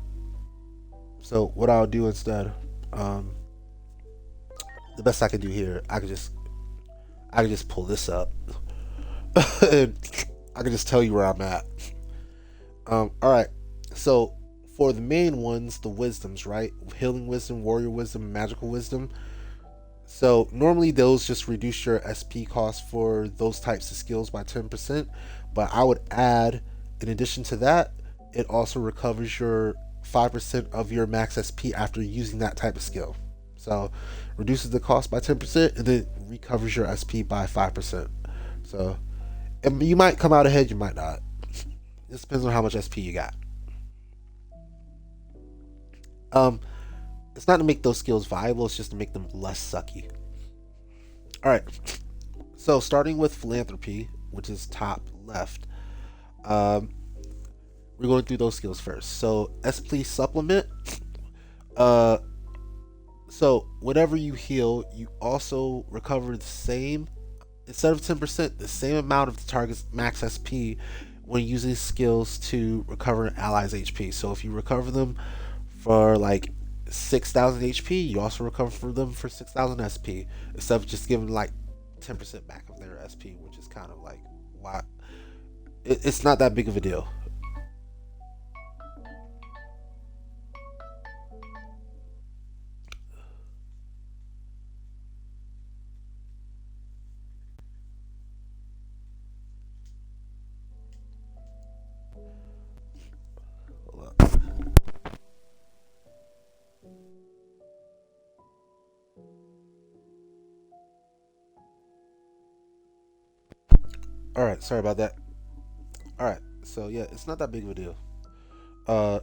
so what I'll do instead, um, the best I can do here, I could just pull this up, and I can just tell you where I'm at. All right. So for the main ones, the wisdoms, right? Healing wisdom, warrior wisdom, magical wisdom. So normally those just reduce your SP cost for those types of skills by 10%. But I would add, in addition to that, it also recovers your 5% of your max SP after using that type of skill. So reduces the cost by 10% and then recovers your SP by 5%. So and you might come out ahead, you might not. It depends on how much SP you got. Um, it's not to make those skills viable, it's just to make them less sucky. All right. So starting with philanthropy, which is top left, um, we're going through those skills first. So SP supplement. Uh, so whenever you heal, you also recover the same, instead of 10%, the same amount of the target's max SP when using skills to recover an ally's HP. So if you recover them for like 6,000 HP, you also recover for them for 6,000 SP, instead of just giving like 10% back of their SP, which is kind of like, why? It's not that big of a deal. All right, sorry about that. All right, so yeah, it's not that big of a deal. Uh,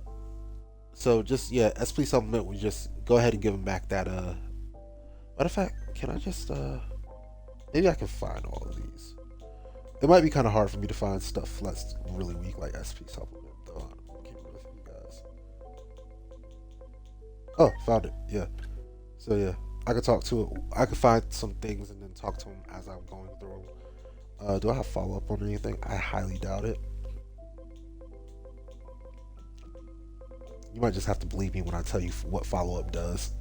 so just yeah, SP supplement. We just go ahead and give them back that. Matter of fact, can I just maybe I can find all of these. It might be kind of hard for me to find stuff that's really weak like SP supplement. Though I'll keep it with you guys. Oh, found it. Yeah. So yeah, I could talk to it. I could find some things and then talk to them as I'm going through them. Do I have follow up on anything? I highly doubt it. You might just have to believe me when I tell you what follow up does.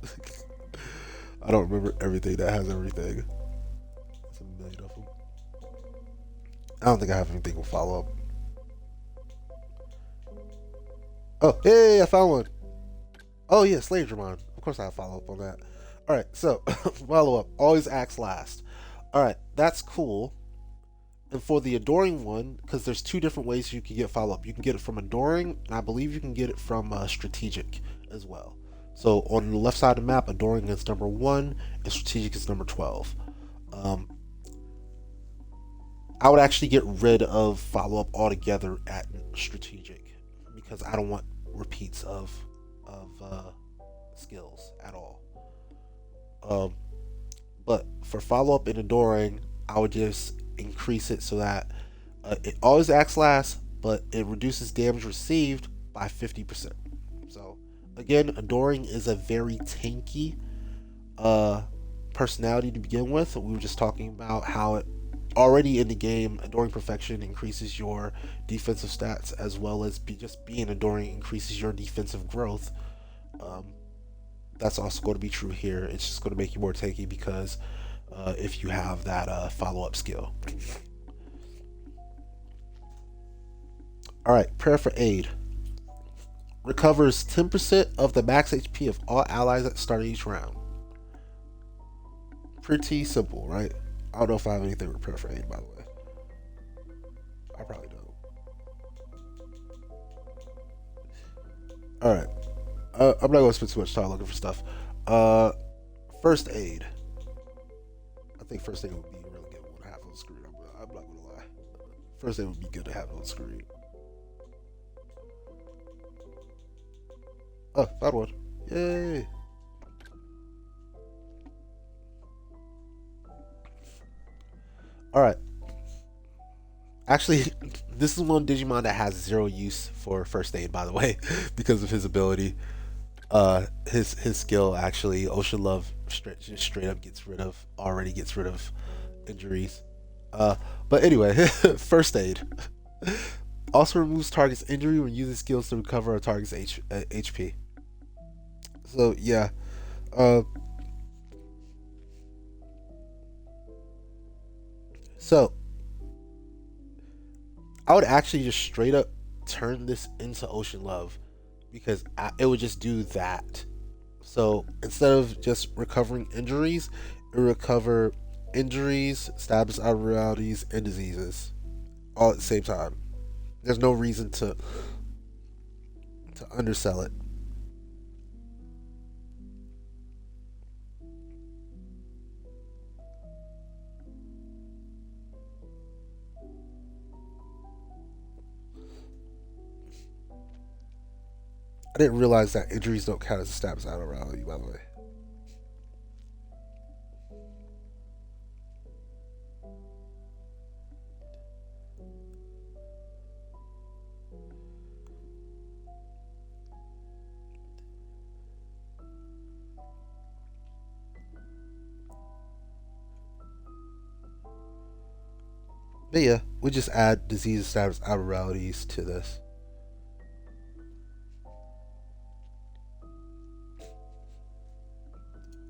I don't remember everything that has everything. It's a million of them. I don't think I have anything with follow up. Oh, hey, I found one. Oh yeah, Slayerdramon. Of course I have follow up on that. Alright, so follow up. Always acts last. Alright, that's cool. And for the Adoring one, because there's two different ways you can get follow up. You can get it from Adoring, and I believe you can get it from Strategic as well. So on the left side of the map, Adoring is number 1, and Strategic is number 12. Um, I would actually get rid of follow up altogether at Strategic because I don't want repeats of skills at all. Um, but for follow up and Adoring, I would just increase it so that it always acts last, but it reduces damage received by 50%. So again, Adoring is a very tanky uh, personality to begin with. We were just talking about how it already in the game, Adoring Perfection increases your defensive stats as well as just being Adoring increases your defensive growth. Um, that's also going to be true here. It's just going to make you more tanky because if you have that follow up skill. All right, Prayer for Aid recovers 10% of the max HP of all allies at the start of each round. Pretty simple, right? I don't know if I have anything with Prayer for Aid, by the way. I probably don't. All right. I'm not going to spend too much time looking for stuff. Uh, First Aid. I think First Aid would be a really good one to have on the screen. I'm not going to lie. First Aid would be good to have on the screen. Oh, found one. Yay. All right. Actually, this is one Digimon that has zero use for first aid, by the way, because of his ability. His skill actually, Ocean Love straight up gets rid of injuries. Uh, but anyway, first aid also removes target's injury when using skills to recover a target's HP. So yeah, uh, so I would actually just straight up turn this into Ocean Love because it would just do that. So instead of just recovering injuries, it would recover injuries, status abnormalities, and diseases all at the same time. There's no reason to undersell it. I didn't realize that injuries don't count as a status abnormality, by the way. But yeah, we just add disease status abnormalities to this.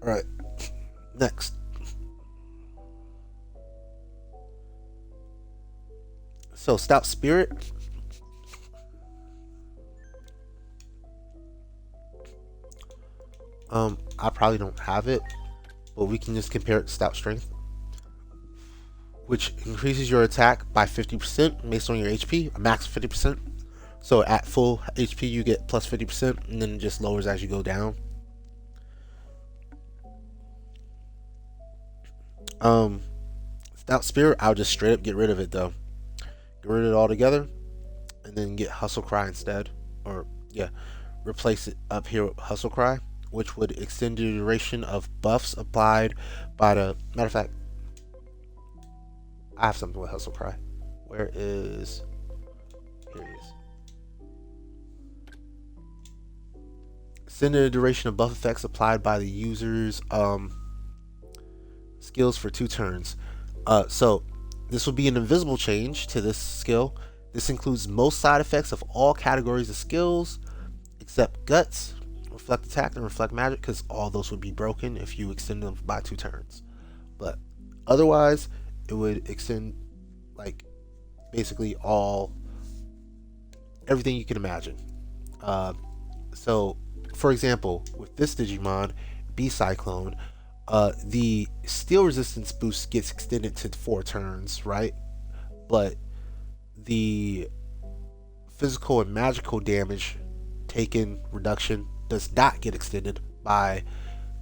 All right, next. So Stout Spirit. I probably don't have it, but we can just compare it to Stout Strength, which increases your attack by 50% based on your HP, a max of 50%. So at full HP, you get plus 50%, and then it just lowers as you go down. Um, Stout Spirit, I'll just straight up get rid of it though. Get rid of it altogether, and then get Hustle Cry instead. Or, yeah, replace it up here with Hustle Cry, which would extend the duration of buffs applied by the. Matter of fact, I have something with Hustle Cry. Where is. Here it is. Extend the duration of buff effects applied by the user's skills for 2 turns. So this will be an invisible change to this skill. This includes most side effects of all categories of skills except Guts, Reflect Attack, and Reflect Magic, because all those would be broken if you extend them by 2 turns. But otherwise, it would extend like basically all everything you can imagine. Uh, so, for example, with this Digimon, B Cyclone, the steel resistance boost gets extended to 4 turns, right? but the physical and magical damage taken reduction does not get extended by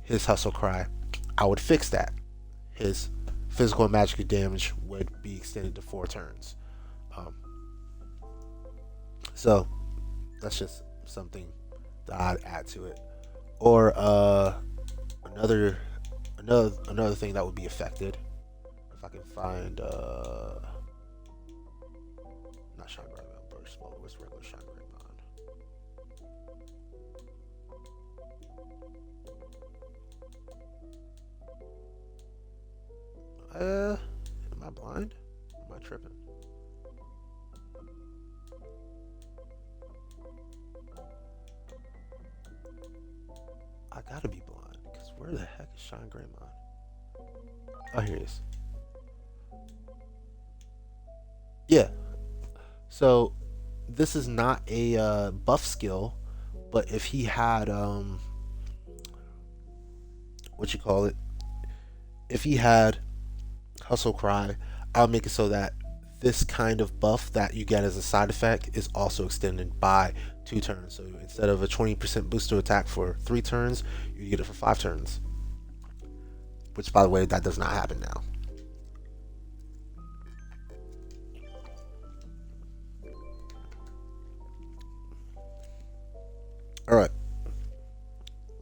his hustle cry. I would fix that. His physical and magical damage would be extended to 4 turns. Um, so that's just something that I'd add to it. Or another another thing that would be affected, if I can find not Shine Bright Man Burst Mode, where's regular Shine Bright Man? Am I blind? Am I tripping? I gotta be blind, because where the heck is Shine Greymon? Oh, here it is. Yeah. So this is not a buff skill, but if he had what you call it, if he had Hustle Cry, I'll make it so that this kind of buff that you get as a side effect is also extended by 2 turns. So instead of a 20% booster attack for 3 turns, you get it for 5 turns. Which, by the way, that does not happen now. All right.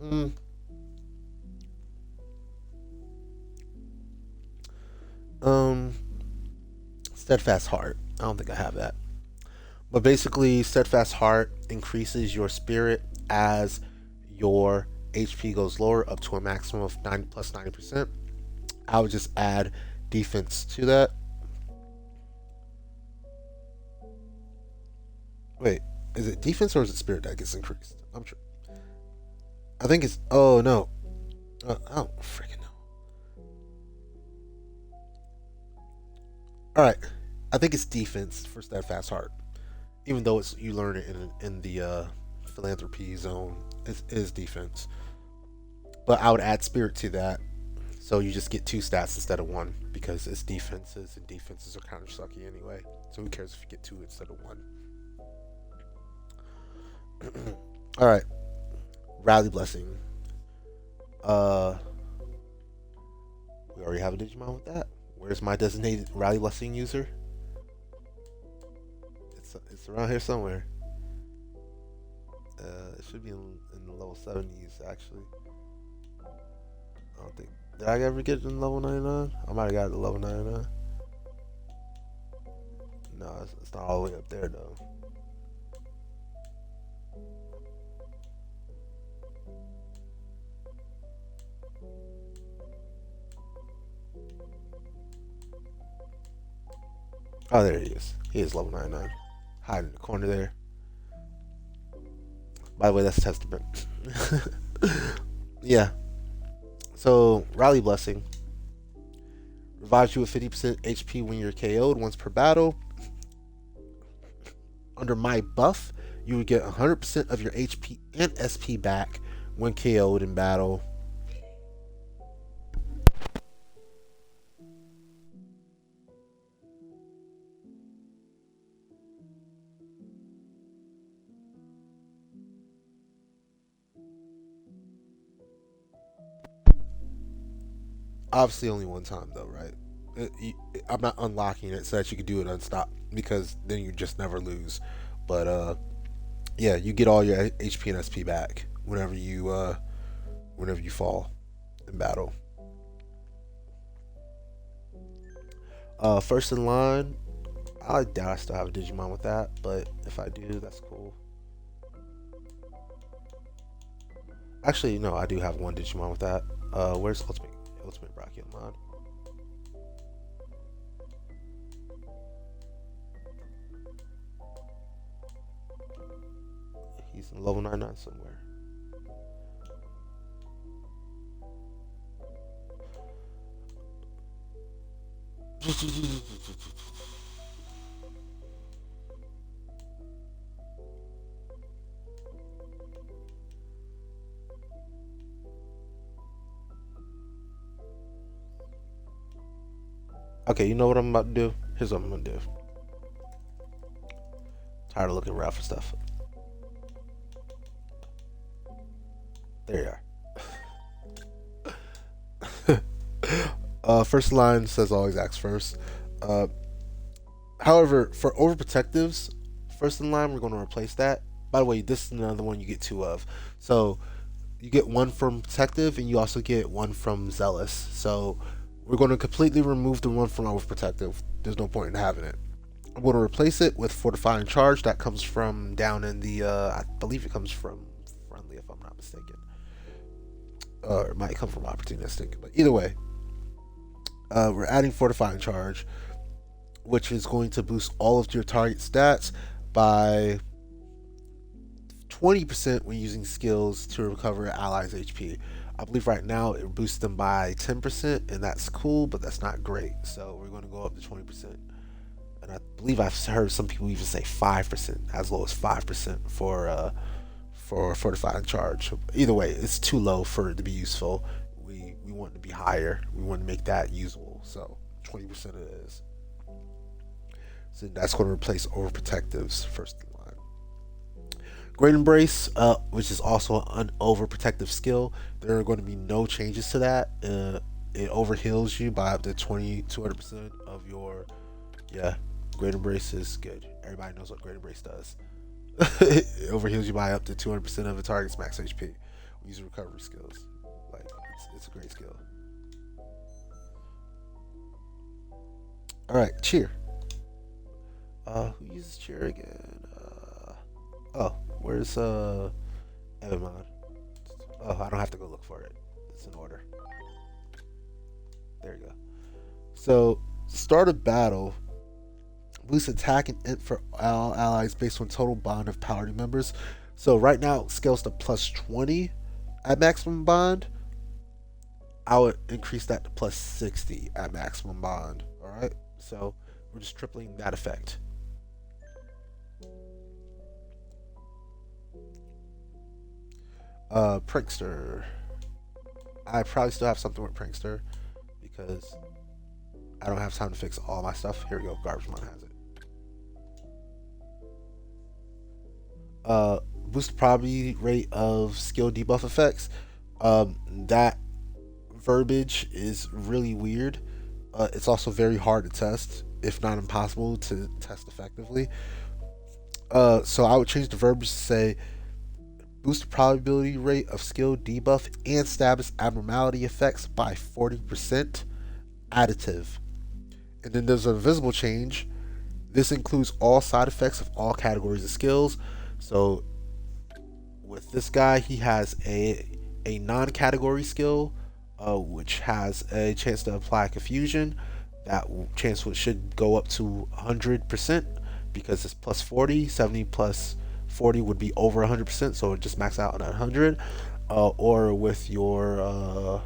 Mm, um, Steadfast Heart. I don't think I have that. But basically, Steadfast Heart increases your spirit as your HP goes lower up to a maximum of 90 plus 90%. I would just add defense to that. Wait, is it defense or is it spirit that gets increased? I'm sure. I think it's. Oh no. I don't freaking know. All right. I think it's defense for Steadfast Heart, even though it's you learn it in the philanthropy zone. It is defense, but I would add spirit to that, so you just get 2 stats instead of 1because it's defenses and defenses are kind of sucky anyway. So who cares if you get 2 instead of 1? All right, Rally Blessing. Uh, we already have a Digimon with that. Where's my designated Rally Blessing user? It's around here somewhere. It should be in the level 70s actually. I don't think. Did I ever get it in level 99? I might have got it at level 99. No, it's not all the way up there though. Oh, there he is. He is level 99. Hiding in the corner there. By the way, that's Testament. Yeah. So, Rally Blessing revives you with 50% HP when you're KO'd once per battle. Under my buff, you would get 100% of your HP and SP back when KO'd in battle. Obviously, only one time though, right? I'm not unlocking it so that you can do it unstop because then you just never lose. But yeah, you get all your HP and SP back whenever you fall in battle. First in line, I doubt I still have a Digimon with that, but if I do, that's cool. Actually, no, I do have one Digimon with that. Where's Ultimate Brachiomon? He's in level 99 somewhere. Okay, you know what I'm about to do? Here's what I'm gonna do. Tired of looking around for stuff. There you are. First line says always ask first. Uh, However, for overprotectives, first in line, we're going to replace that. By the way, this is another one you get two of. So you get one from protective, and you also get one from zealous. So we're going to completely remove the one from overprotective. There's no point in having it. I'm going to replace it with fortifying charge. That comes from down in the, I believe it comes from friendly, if I'm not mistaken. It might come from opportunistic, but either way, we're adding fortifying charge, which is going to boost all of your target stats by 20% when using skills to recover allies' HP. I believe right now it boosts them by 10%, and that's cool, but that's not great. So we're going to go up to 20%. And I believe I've heard some people even say 5%, as low as 5% for fortifying charge. Either way, it's too low for it to be useful. We want it to be higher. We want to make that usable. So 20% it is. So that's going to replace overprotectives first in line. Great Embrace, which is also an overprotective skill. There are going to be no changes to that. It overheals you by up to 200% of your. Yeah, Great Embrace is good. Everybody knows what Great Embrace does. It overheals you by up to 200% of a target's max HP. We use recovery skills. Like, it's a great skill. All right, cheer. Who uses cheer again? Oh, where's Aegiomon? Oh, I don't have to go look for it. It's in order. There you go. So, start of battle. Boost attack and int for all allies based on total bond of party members. So right now it scales to plus 20 at maximum bond. I would increase that to plus 60 at maximum bond. All right. So we're just tripling that effect. Prankster. I probably still have something with Prankster because I don't have time to fix all my stuff. Here we go. Garbage has it. Boost the probability rate of skill debuff effects. That verbiage is really weird. It's also very hard to test, if not impossible to test effectively. So I would change the verbiage to say boost the probability rate of skill debuff and status abnormality effects by 40% additive. And then there's a visible change. This includes all side effects of all categories of skills. So with this guy, he has a non-category skill, which has a chance to apply confusion. That chance should go up to 100% because it's plus 40. 70 plus 40 would be over 100%, so it just max out at 100. Or with your, I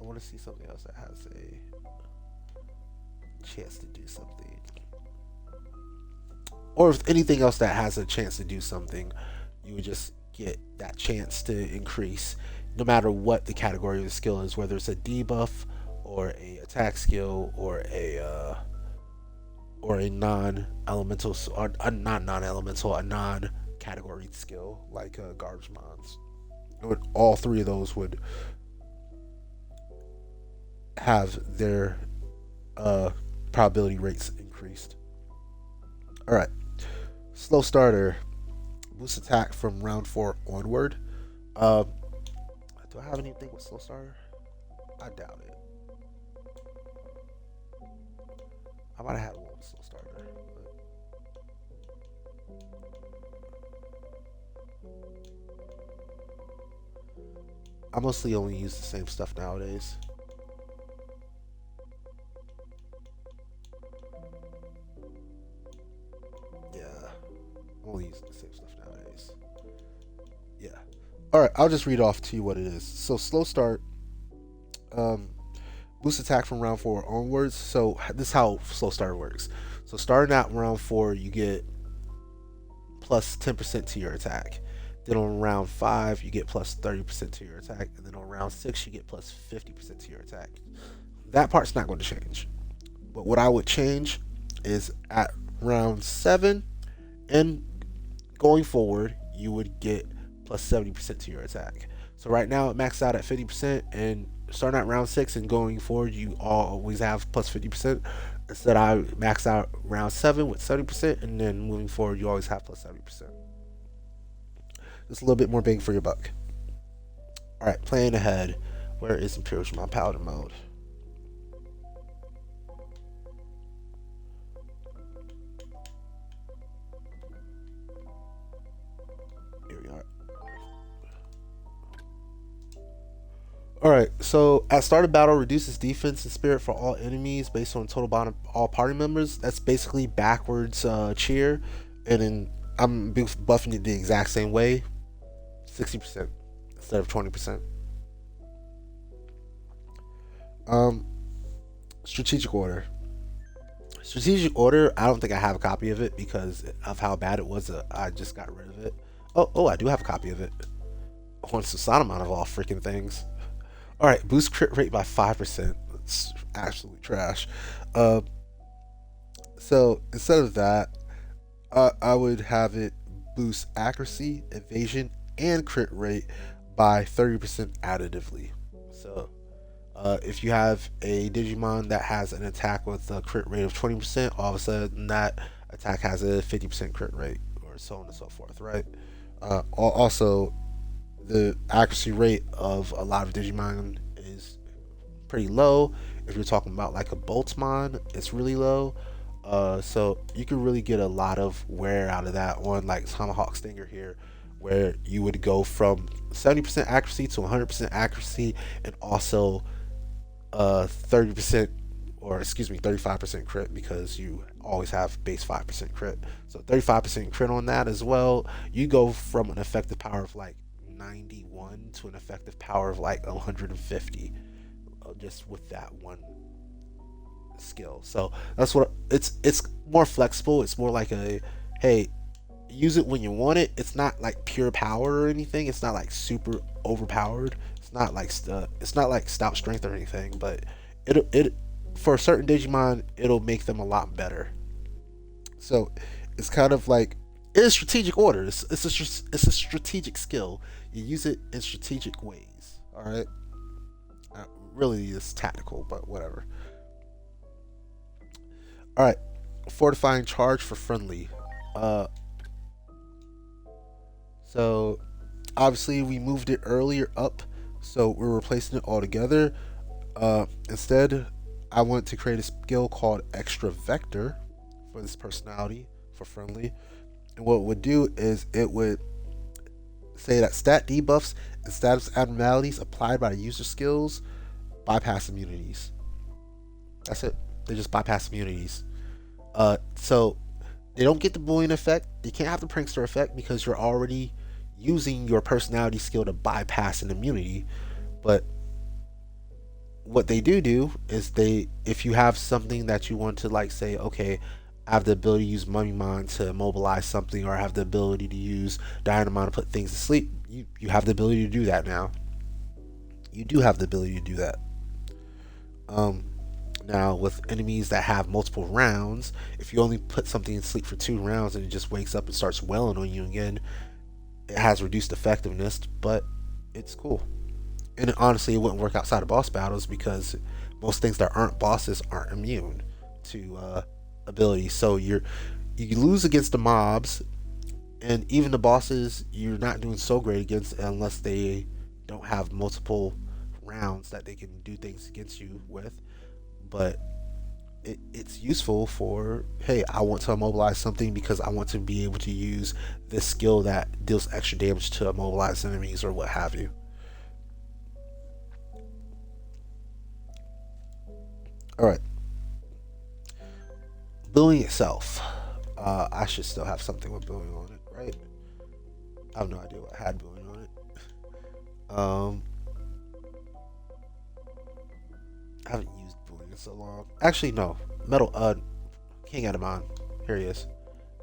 want to see something else that has a chance to do something. Or if anything else that has a chance to do something, you would just get that chance to increase no matter what the category of the skill is, whether it's a debuff or a attack skill or a non-elemental or not non-elemental, a non-category skill like garbage mons. All three of those would have their probability rates increased. All right, slow starter, boost attack from round 4 onward. Do I have anything with slow starter? I doubt it. I might have had one with slow starter. I mostly only use the same stuff nowadays. Yeah, I'm only using the same stuff nowadays. Yeah. All right, I'll just read off to you what it is. So slow start, um, boost attack from round 4 onwards. So this is how slow start works. So starting out round 4, you get plus 10% to your attack. Then on round 5, you get plus 30% to your attack, and then on round 6, you get plus 50% to your attack. That part's not going to change. But what I would change is at round 7 and going forward, you would get plus 70% to your attack. So right now it maxed out at 50%, and starting at round 6 and going forward, you always have plus 50%. Instead, I max out round 7 with 70%, and then moving forward, you always have plus 70%. Just a little bit more bang for your buck. All right, playing ahead. Where is Imperial Paladin mode? Here we are. Alright, so at start of battle, reduces defense and spirit for all enemies based on total bond of all party members. That's basically backwards cheer. And then I'm buffing it the exact same way, 60% instead of 20%. Um, Strategic Order. Strategic Order, I don't think I have a copy of it because of how bad it was. I just got rid of it. Oh, I do have a copy of it. On Susanamon of all freaking things. All right, boost crit rate by 5%. It's absolutely trash. Uh, so instead of that, I would have it boost accuracy, evasion, and crit rate by 30% additively. So if you have a Digimon that has an attack with a crit rate of 20%, all of a sudden that attack has a 50% crit rate, or so on and so forth, right? Also, the accuracy rate of a lot of Digimon is pretty low. If you're talking about like a Boltzmon, it's really low. So you can really get a lot of wear out of that on like Tomahawk Stinger here, where you would go from 70% accuracy to 100% accuracy, and also 30%, or excuse me, 35% crit, because you always have base 5% crit. So 35% crit on that as well. You go from an effective power of like 91 to an effective power of like 150, just with that one skill. So that's what it's more flexible. It's more like a, hey, use it when you want it. It's not like pure power or anything. It's not like super overpowered. It's not like stout strength or anything, but it for a certain Digimon, it'll make them a lot better. So it's kind of like, it's strategic order. It's a strategic skill. You use it in strategic ways. All right. Really, it's tactical, but whatever. All right. Fortifying charge for friendly. Uh, so obviously we moved it earlier up, so we're replacing it all together. Instead, I want to create a skill called Extra Vector for this personality for friendly. And what it would do is it would say that stat debuffs and status abnormalities applied by the user skills bypass immunities. That's it. They just bypass immunities. So they don't get the bullying effect. They can't have the prankster effect because you're already using your personality skill to bypass an immunity. But what they do is if you have something that you want to, like, say, okay, I have the ability to use Mummymon to mobilize something, or I have the ability to use Dynamon to put things to sleep, you have the ability to do that now. You do have the ability to do that. Um, Now, with enemies that have multiple rounds, if you only put something in sleep for 2 rounds and it just wakes up and starts wailing on you again, it has reduced effectiveness, but it's cool. And honestly, it wouldn't work outside of boss battles because most things that aren't bosses aren't immune to abilities. So you lose against the mobs, and even the bosses you're not doing so great against unless they don't have multiple rounds that they can do things against you with. But it's useful for, hey, I want to immobilize something because I want to be able to use this skill that deals extra damage to immobilize enemies or what have you. All right, billing itself. I should still have something with billing on it, right? I have no idea what had billing on it. I haven't used billing in so long. Actually, no. Metal. King Edamon. Here he is.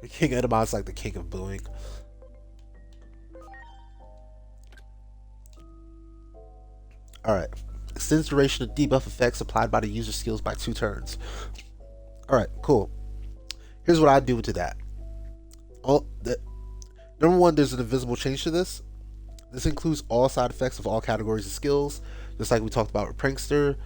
King Edamon's like the king of booing. All right. Extends duration of debuff effects applied by the user skills by 2 turns. All right, cool. Here's what I do to that. All the Number one, there's an invisible change to this. This includes all side effects of all categories of skills, just like we talked about with Prankster.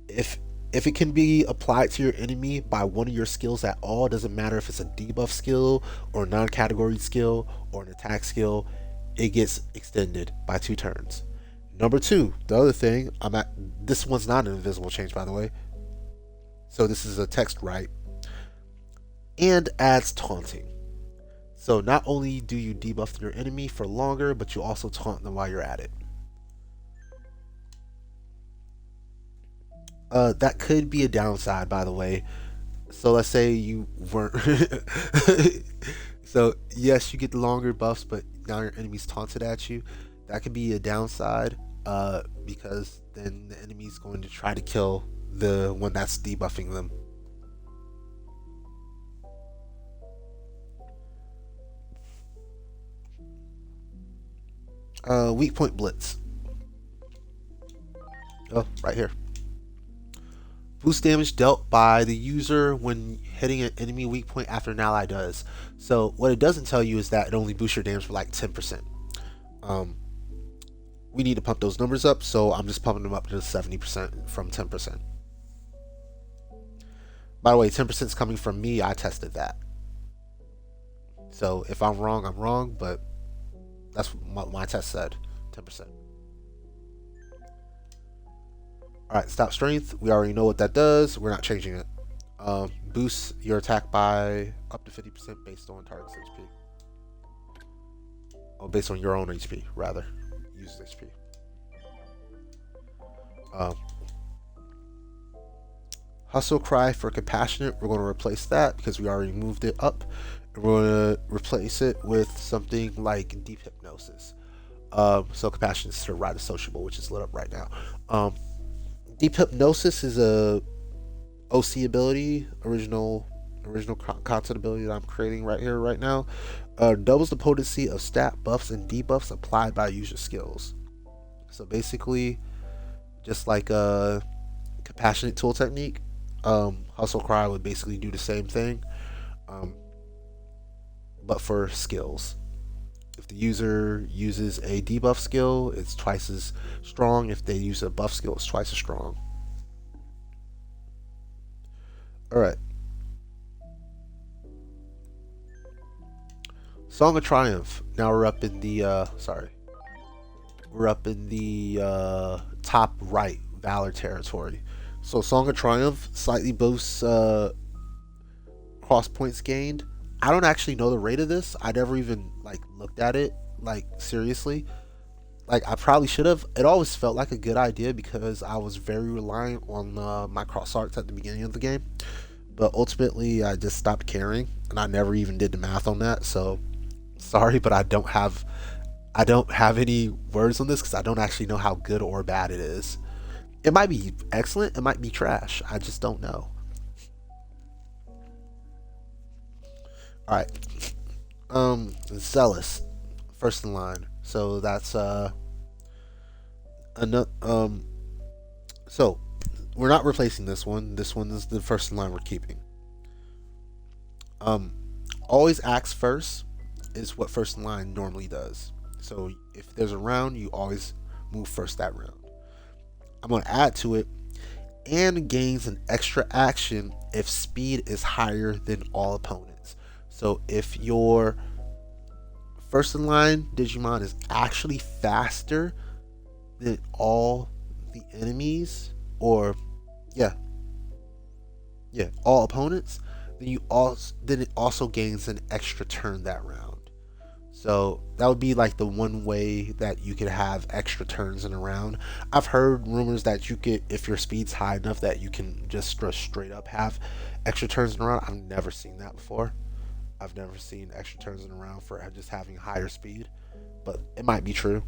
If if it can be applied to your enemy by one of your skills at all, it doesn't matter if it's a debuff skill or a non-category skill or an attack skill, it gets extended by 2 turns. Number two, the other thing, this one's not an invisible change, by the way. So this is a text write and adds taunting. So not only do you debuff your enemy for longer, but you also taunt them while you're at it. That could be a downside, by the way. So let's say you weren't. So yes, you get the longer buffs, but now your enemy's taunted at you. That could be a downside, because then the enemy's going to try to kill the one that's debuffing them. Weak point blitz. Oh, right here. Boost damage dealt by the user when hitting an enemy weak point after an ally does. So what it doesn't tell you is that it only boosts your damage for like 10%. Um, we need to pump those numbers up, so I'm just pumping them up to 70% from 10%. By the way, 10% is coming from me. I tested that. So if I'm wrong, I'm wrong, but that's what my test said. 10%. All right, stop strength. We already know what that does. We're not changing it. Boosts your attack by up to 50% based on target's HP. Or based on your own HP, rather. Uses HP. Um, Hustle cry for compassionate. We're going to replace that because we already moved it up. And we're going to replace it with something like deep hypnosis. So compassion is sort of right associable, which is lit up right now. Deep hypnosis is a OC ability, original content ability that I'm creating right here, right now. Doubles the potency of stat buffs and debuffs applied by user skills. So basically, just like a compassionate tool technique, hustle cry would basically do the same thing, um, but for skills. If the user uses a debuff skill, it's twice as strong. If they use a buff skill, it's twice as strong. All right. Song of Triumph. Now we're up in the we're up in the top right Valor territory. So Song of Triumph slightly boosts cross points gained. I don't actually know the rate of this. I never even like looked at it like seriously. Like I probably should have. It always felt like a good idea because I was very reliant on my cross arts at the beginning of the game. But ultimately, I just stopped caring, and I never even did the math on that. So sorry, but I don't have any words on this because I don't actually know how good or bad it is. It might be excellent. It might be trash. I just don't know. All right. Zealous, first in line. So that's another. So we're not replacing this one. This one is the first in line we're keeping. Um, Always acts first is what first in line normally does. So if there's a round, you always move first that round. I'm going to add to it and gains an extra action if speed is higher than all opponents. So if your first in line Digimon is actually faster than all the enemies, or yeah, all opponents, then it also gains an extra turn that round. So that would be like the one way that you could have extra turns in a round. I've heard rumors that you could, if your speed's high enough, that you can just straight up have extra turns in a round. I've never seen that before. I've never seen extra turns in a round for just having higher speed, but it might be true.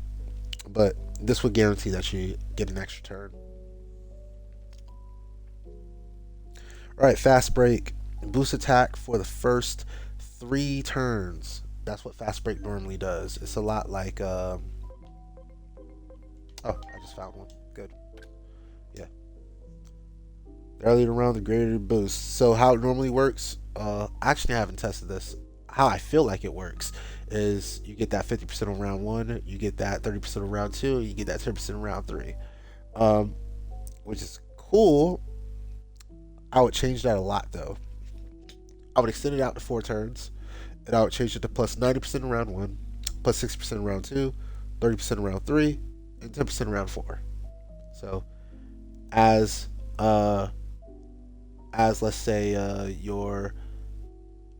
But this would guarantee that you get an extra turn. All right, fast break. Boost attack for the first 3 turns. That's what fast break normally does. It's a lot like oh, I just found one. Good. Yeah. The earlier the round, the greater the boost. So how it normally works, actually I haven't tested this. How I feel like it works is you get that 50% on round one, you get that 30% on round two, you get that 10% on round three, um, which is cool. I would change that a lot though. I would extend it out to 4 turns, and I would change it to plus 90% in round one, plus 60% in round two, 30% in round three, and 10% in round four. So as uh, as let's say your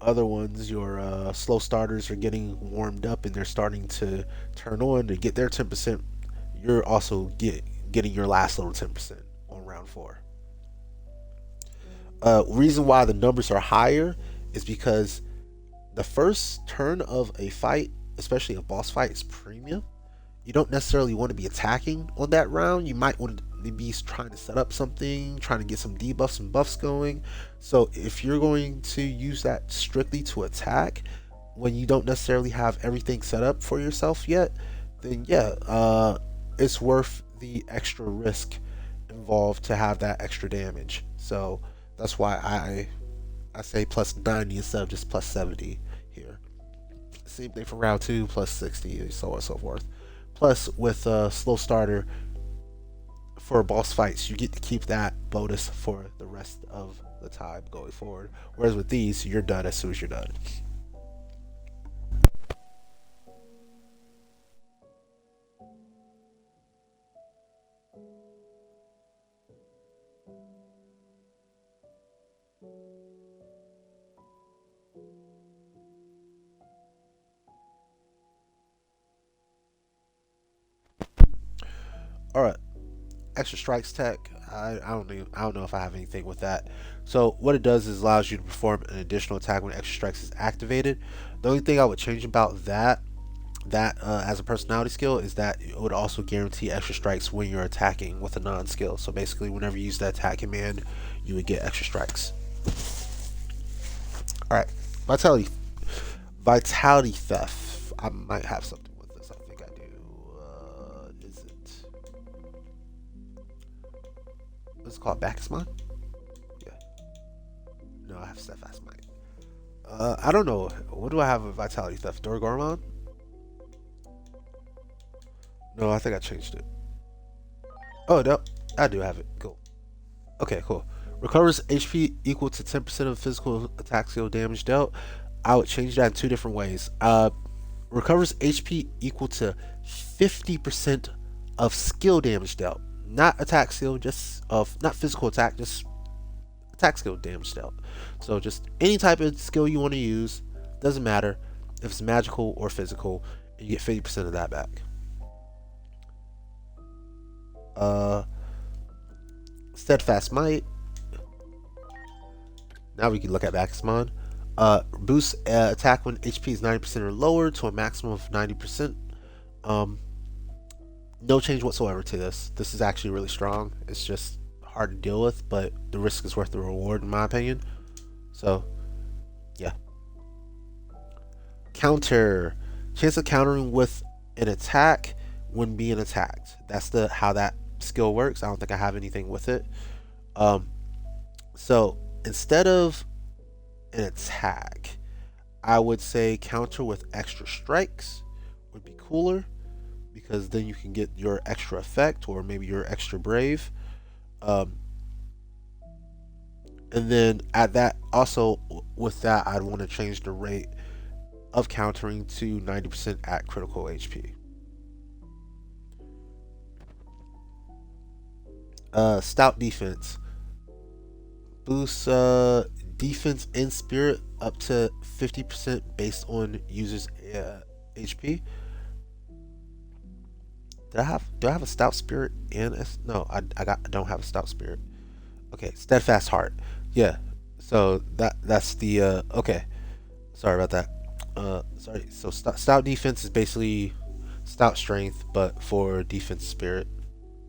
other ones, your slow starters are getting warmed up and they're starting to turn on to get their 10%. You're also getting your last little 10% on round four. Reason why the numbers are higher is because the first turn of a fight, especially a boss fight, is premium. You don't necessarily want to be attacking on that round. You might want to be trying to set up something, trying to get some debuffs and buffs going. So if you're going to use that strictly to attack when you don't necessarily have everything set up for yourself yet, then yeah, it's worth the extra risk involved to have that extra damage. So that's why I say plus 90 instead of just plus 70 here. Same thing for round two, plus 60, so on and so forth. Plus, with a slow starter for boss fights, you get to keep that bonus for the rest of the time going forward. Whereas with these, you're done as soon as you're done. All right, extra strikes tech. I don't know if I have anything with that. So what it does is allows you to perform an additional attack when extra strikes is activated. The only thing I would change about that as a personality skill is that it would also guarantee extra strikes when you're attacking with a non-skill. So basically, whenever you use that attack command, you would get extra strikes. All right, vitality, vitality theft. I might have something with this. I think I do. Is it? What's it called? Bacchusmon? Yeah. No, I have steadfast might. I don't know. What do I have with vitality theft? Dorgormon? No, I think I changed it. Oh no, I do have it. Cool. Okay, cool. Recovers HP equal to 10% of physical attack skill damage dealt. I would change that in two different ways. Recovers HP equal to 50% of skill damage dealt. Not attack skill, just of not physical attack, just attack skill damage dealt. So just any type of skill you want to use, doesn't matter if it's magical or physical, you get 50% of that back. Uh, Steadfast Might. Now we can look at Maximon. Boost attack when HP is 90% or lower to a maximum of 90%. Um, no change whatsoever to this. This is actually really strong. It's just hard to deal with, but the risk is worth the reward, in my opinion. So, yeah. Counter. Chance of countering with an attack when being attacked. That's the how that skill works. I don't think I have anything with it. Um, so instead of an attack, I would say counter with extra strikes would be cooler because then you can get your extra effect or maybe your extra brave. Um, and then at that, also with that, I'd want to change the rate of countering to 90% at critical HP. Stout defense boosts defense and spirit up to 50% based on users HP. Do I have a stout spirit and no, I don't have a stout spirit. Okay, steadfast heart. Yeah. So that's the okay. Sorry about that. Sorry. So stout defense is basically stout strength, but for defense spirit.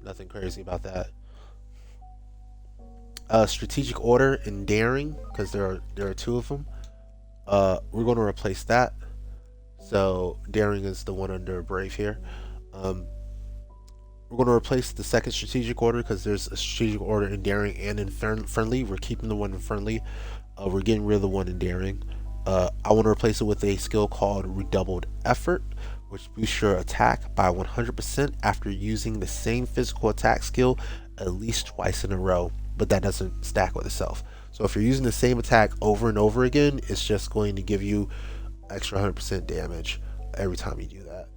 Nothing crazy about that. Strategic order and daring, because there are two of them. We're going to replace that. So daring is the one under brave here. Um, We're going to replace the second strategic order because there's a strategic order in daring and in friendly. We're keeping the one in friendly. We're getting rid of the one in daring. I want to replace it with a skill called redoubled effort, which boosts your attack by 100% after using the same physical attack skill at least twice in a row, but that doesn't stack with itself. So if you're using the same attack over and over again, it's just going to give you extra 100% damage every time you do that.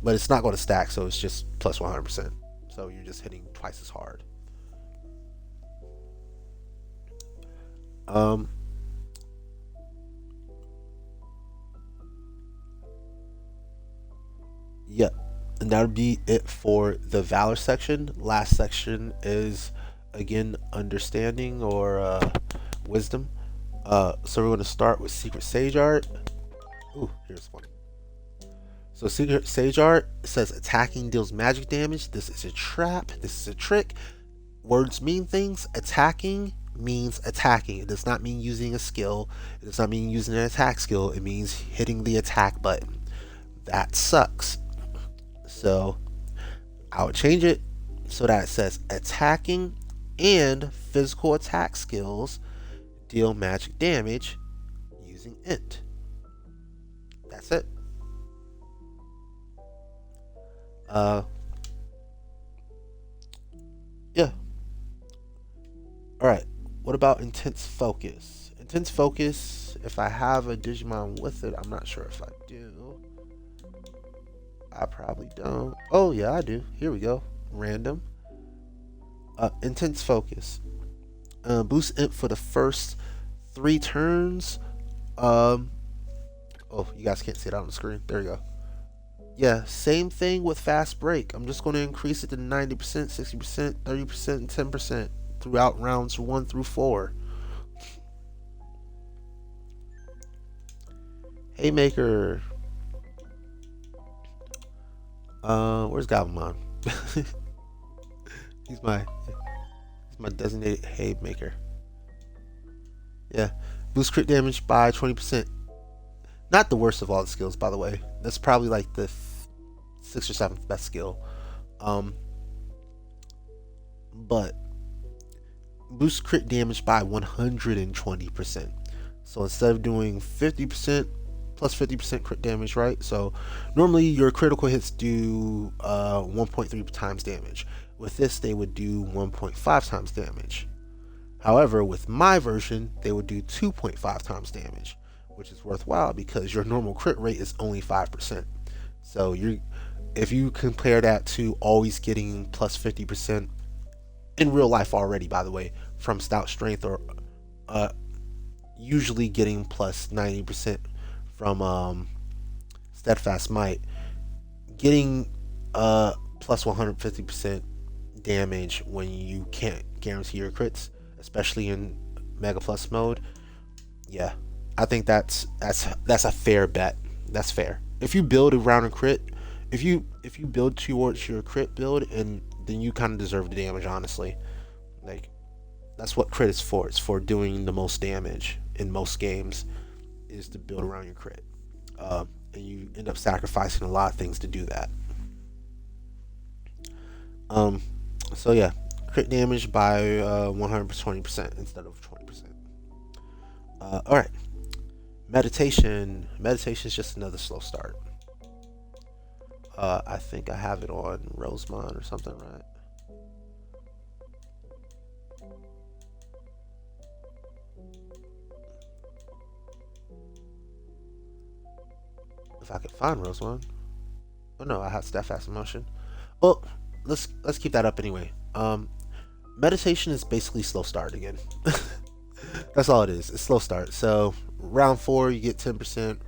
But it's not going to stack, so it's just plus 100%. So you're just hitting twice as hard. Um, yeah, and that would be it for the Valor section. Last section is again understanding or wisdom. So we're going to start with Secret Sage Art. Ooh, here's one. So Secret Sage Art says attacking deals magic damage. This is a trap. This is a trick. Words mean things. Attacking means attacking. It does not mean using a skill. It does not mean using an attack skill. It means hitting the attack button. That sucks. So I would change it so that it says attacking and physical attack skills deal magic damage using int. That's it. Uh, yeah. All right. What about intense focus? Intense focus. If I have a Digimon with it, I'm not sure if I do. I probably don't. Oh yeah, I do. Here we go. Random. Intense focus. Boost int for the first 3 turns. Um. Oh, you guys can't see it on the screen. There you go. Yeah, same thing with fast break. I'm just going to increase it to 90%, 60%, 30%, and 10% throughout rounds 1 through 4. Haymaker. Where's Gabumon? he's my he's my designated Haymaker. Yeah, boost crit damage by 20%. Not the worst of all the skills, by the way. That's probably like the sixth or seventh best skill. Um, but boost crit damage by 120%. So instead of doing 50% plus 50% crit damage, right? So normally your critical hits do 1.3 times damage. With this, they would do 1.5 times damage. However, with my version, they would do 2.5 times damage, which is worthwhile because your normal crit rate is only 5%. So if you compare that to always getting plus 50% in real life already, by the way, from stout strength, or uh, usually getting plus 90% from steadfast might, getting plus 150% damage when you can't guarantee your crits, especially in Mega Plus mode. Yeah, I think that's a fair bet. That's fair. If you build around a crit, if you build towards your crit build, and then you kind of deserve the damage, honestly. Like, that's what crit is for. It's for doing the most damage in most games, is to build around your crit. And you end up sacrificing a lot of things to do that. Um, so yeah, crit damage by 120% instead of 20%. All right, meditation. Meditation is just another slow start. I think I have it on Rosemont or something, right? If I could find Rosemont. Oh no, I have steadfast emotion. Well, let's keep that up anyway. Meditation is basically slow start again. That's all it is. It's slow start. So round 4 you get 10%.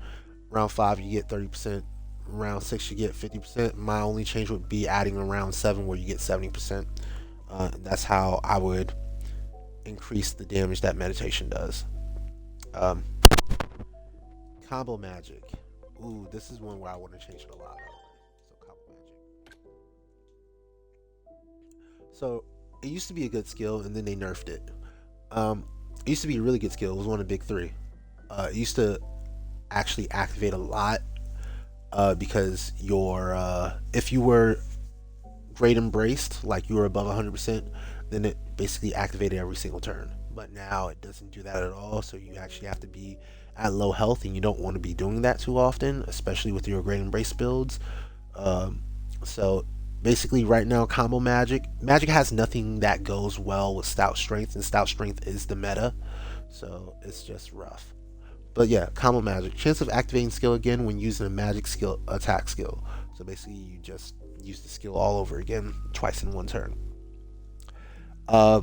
Round 5 you get 30%. Round 6 you get 50%. My only change would be adding a round 7 where you get 70%. That's how I would increase the damage that meditation does. Um, Combo magic. Ooh, this is one where I want to change it a lot. By the way. So combo magic. So it used to be a good skill, and then they nerfed it. It used to be a really good skill. It was one of the big three. It used to actually activate a lot because if you were great embraced, like you were above 100%, then it basically activated every single turn. But now it doesn't do that at all, so you actually have to be at low health, and you don't want to be doing that too often, especially with your great embrace builds. Um, so basically, right now, combo magic has nothing that goes well with stout strength, and stout strength is the meta, so it's just rough. But yeah, combo magic. Chance of activating skill again when using a magic skill attack skill. So basically, you just use the skill all over again twice in one turn. Uh,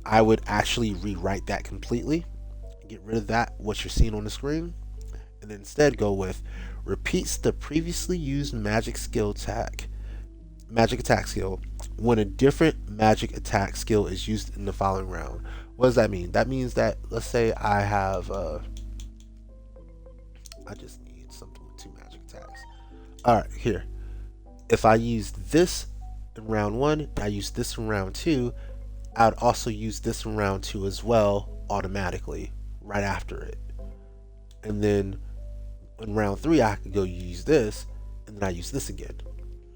I would actually rewrite that completely. Get rid of that, what you're seeing on the screen, and instead go with repeats the previously used magic attack skill when a different magic attack skill is used in the following round. What does that mean? That means that, let's say I have I just need something with two magic attacks. All right, here. If I used this in round one, I use this in round two, I would also use this in round two as well automatically right after it. And then in round three, I could go use this, and then I use this again.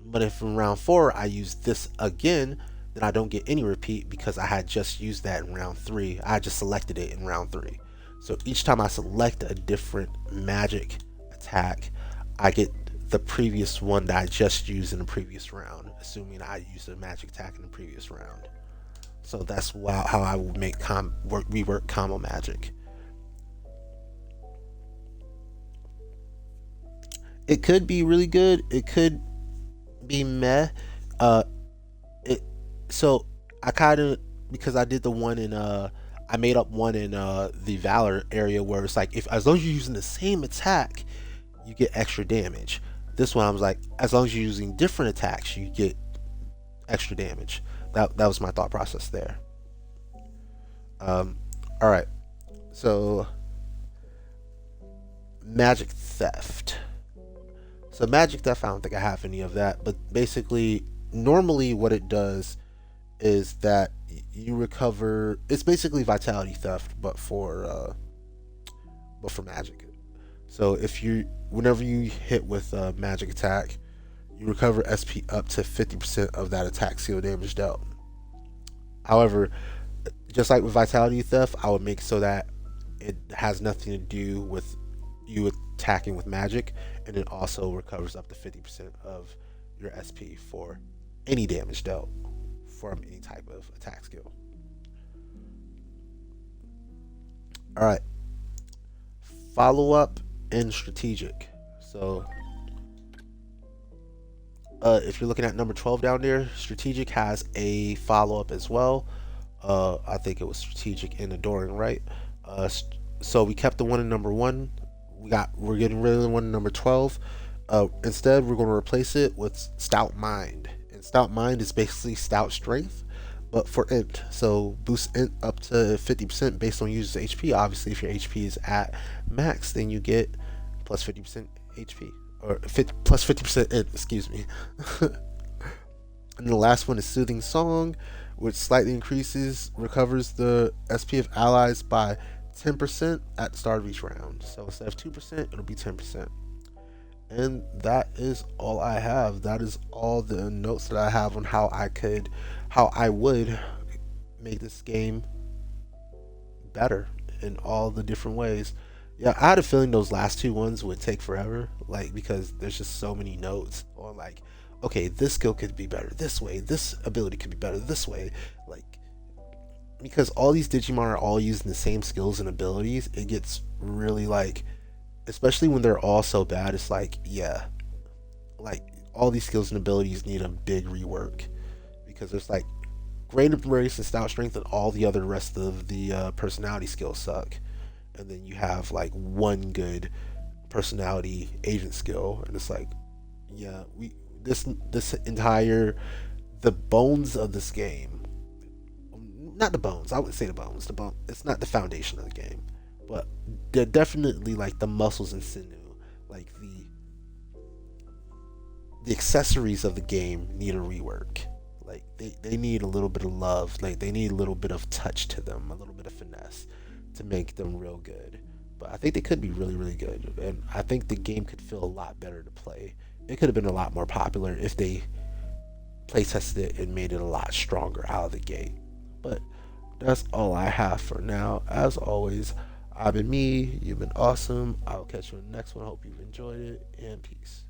But if in round four I use this again, then I don't get any repeat because I had just used that in round three. I just selected it in round three. So each time I select a different magic attack, I get the previous one that I just used in the previous round, assuming I used a magic attack in the previous round. So that's how I would make rework combo magic. It could be really good. It could be meh. Uh, it so I kind of, because I did the one in I made up one in the Valor area where it's like, if as long as you're using the same attack, you get extra damage. This one I was like, as long as you're using different attacks, you get extra damage. That was my thought process there. Um, all right, so magic theft. So magic theft, I don't think I have any of that, but basically, normally what it does is that you recover. It's basically vitality theft, but for magic. So if you, whenever you hit with a magic attack, you recover SP up to 50% of that attack skill damage dealt. However, just like with vitality theft, I would make so that it has nothing to do with you attacking with magic, and it also recovers up to 50% of your SP for any damage dealt from any type of attack skill. All right, follow up and strategic. So if you're looking at number 12 down there, strategic has a follow up as well. I think it was strategic and adoring, right? So we kept the one in number one. We're getting rid of the one in number 12. Instead, we're going to replace it with stout mind. And stout mind is basically stout strength, but for int. So boost int up to 50% based on user's HP. Obviously, if your HP is at max, then you get plus 50% HP, or 50% int. Excuse me. And the last one is soothing song, which slightly recovers the SP of allies by 10% at the start of each round. So instead of 2%, it'll be 10%. And that is all I have. That is all the notes that I have on how I would make this game better in all the different ways. Yeah, I had a feeling those last two ones would take forever, like, because there's just so many notes on, like, okay, this skill could be better this way, this ability could be better this way, like, because all these Digimon are all using the same skills and abilities. It gets really, like, especially when they're all so bad, it's like, yeah, like, all these skills and abilities need a big rework, because there's like great embrace and stout strength, and all the other rest of the personality skills suck, and then you have like one good personality agent skill, and it's like, yeah, we this entire, the bones of this game, not the bones, I wouldn't say the bone, it's not the foundation of the game, but they're definitely like the muscles and sinew, like the accessories of the game need a rework. Like they need a little bit of love, like they need a little bit of touch to them, a little bit of finesse to make them real good. But I think they could be really, really good, and I think the game could feel a lot better to play. It could have been a lot more popular if they play tested it and made it a lot stronger out of the gate. But that's all I have for now. As always, I've been me. You've been awesome. I'll catch you in the next one. Hope you've enjoyed it, and peace.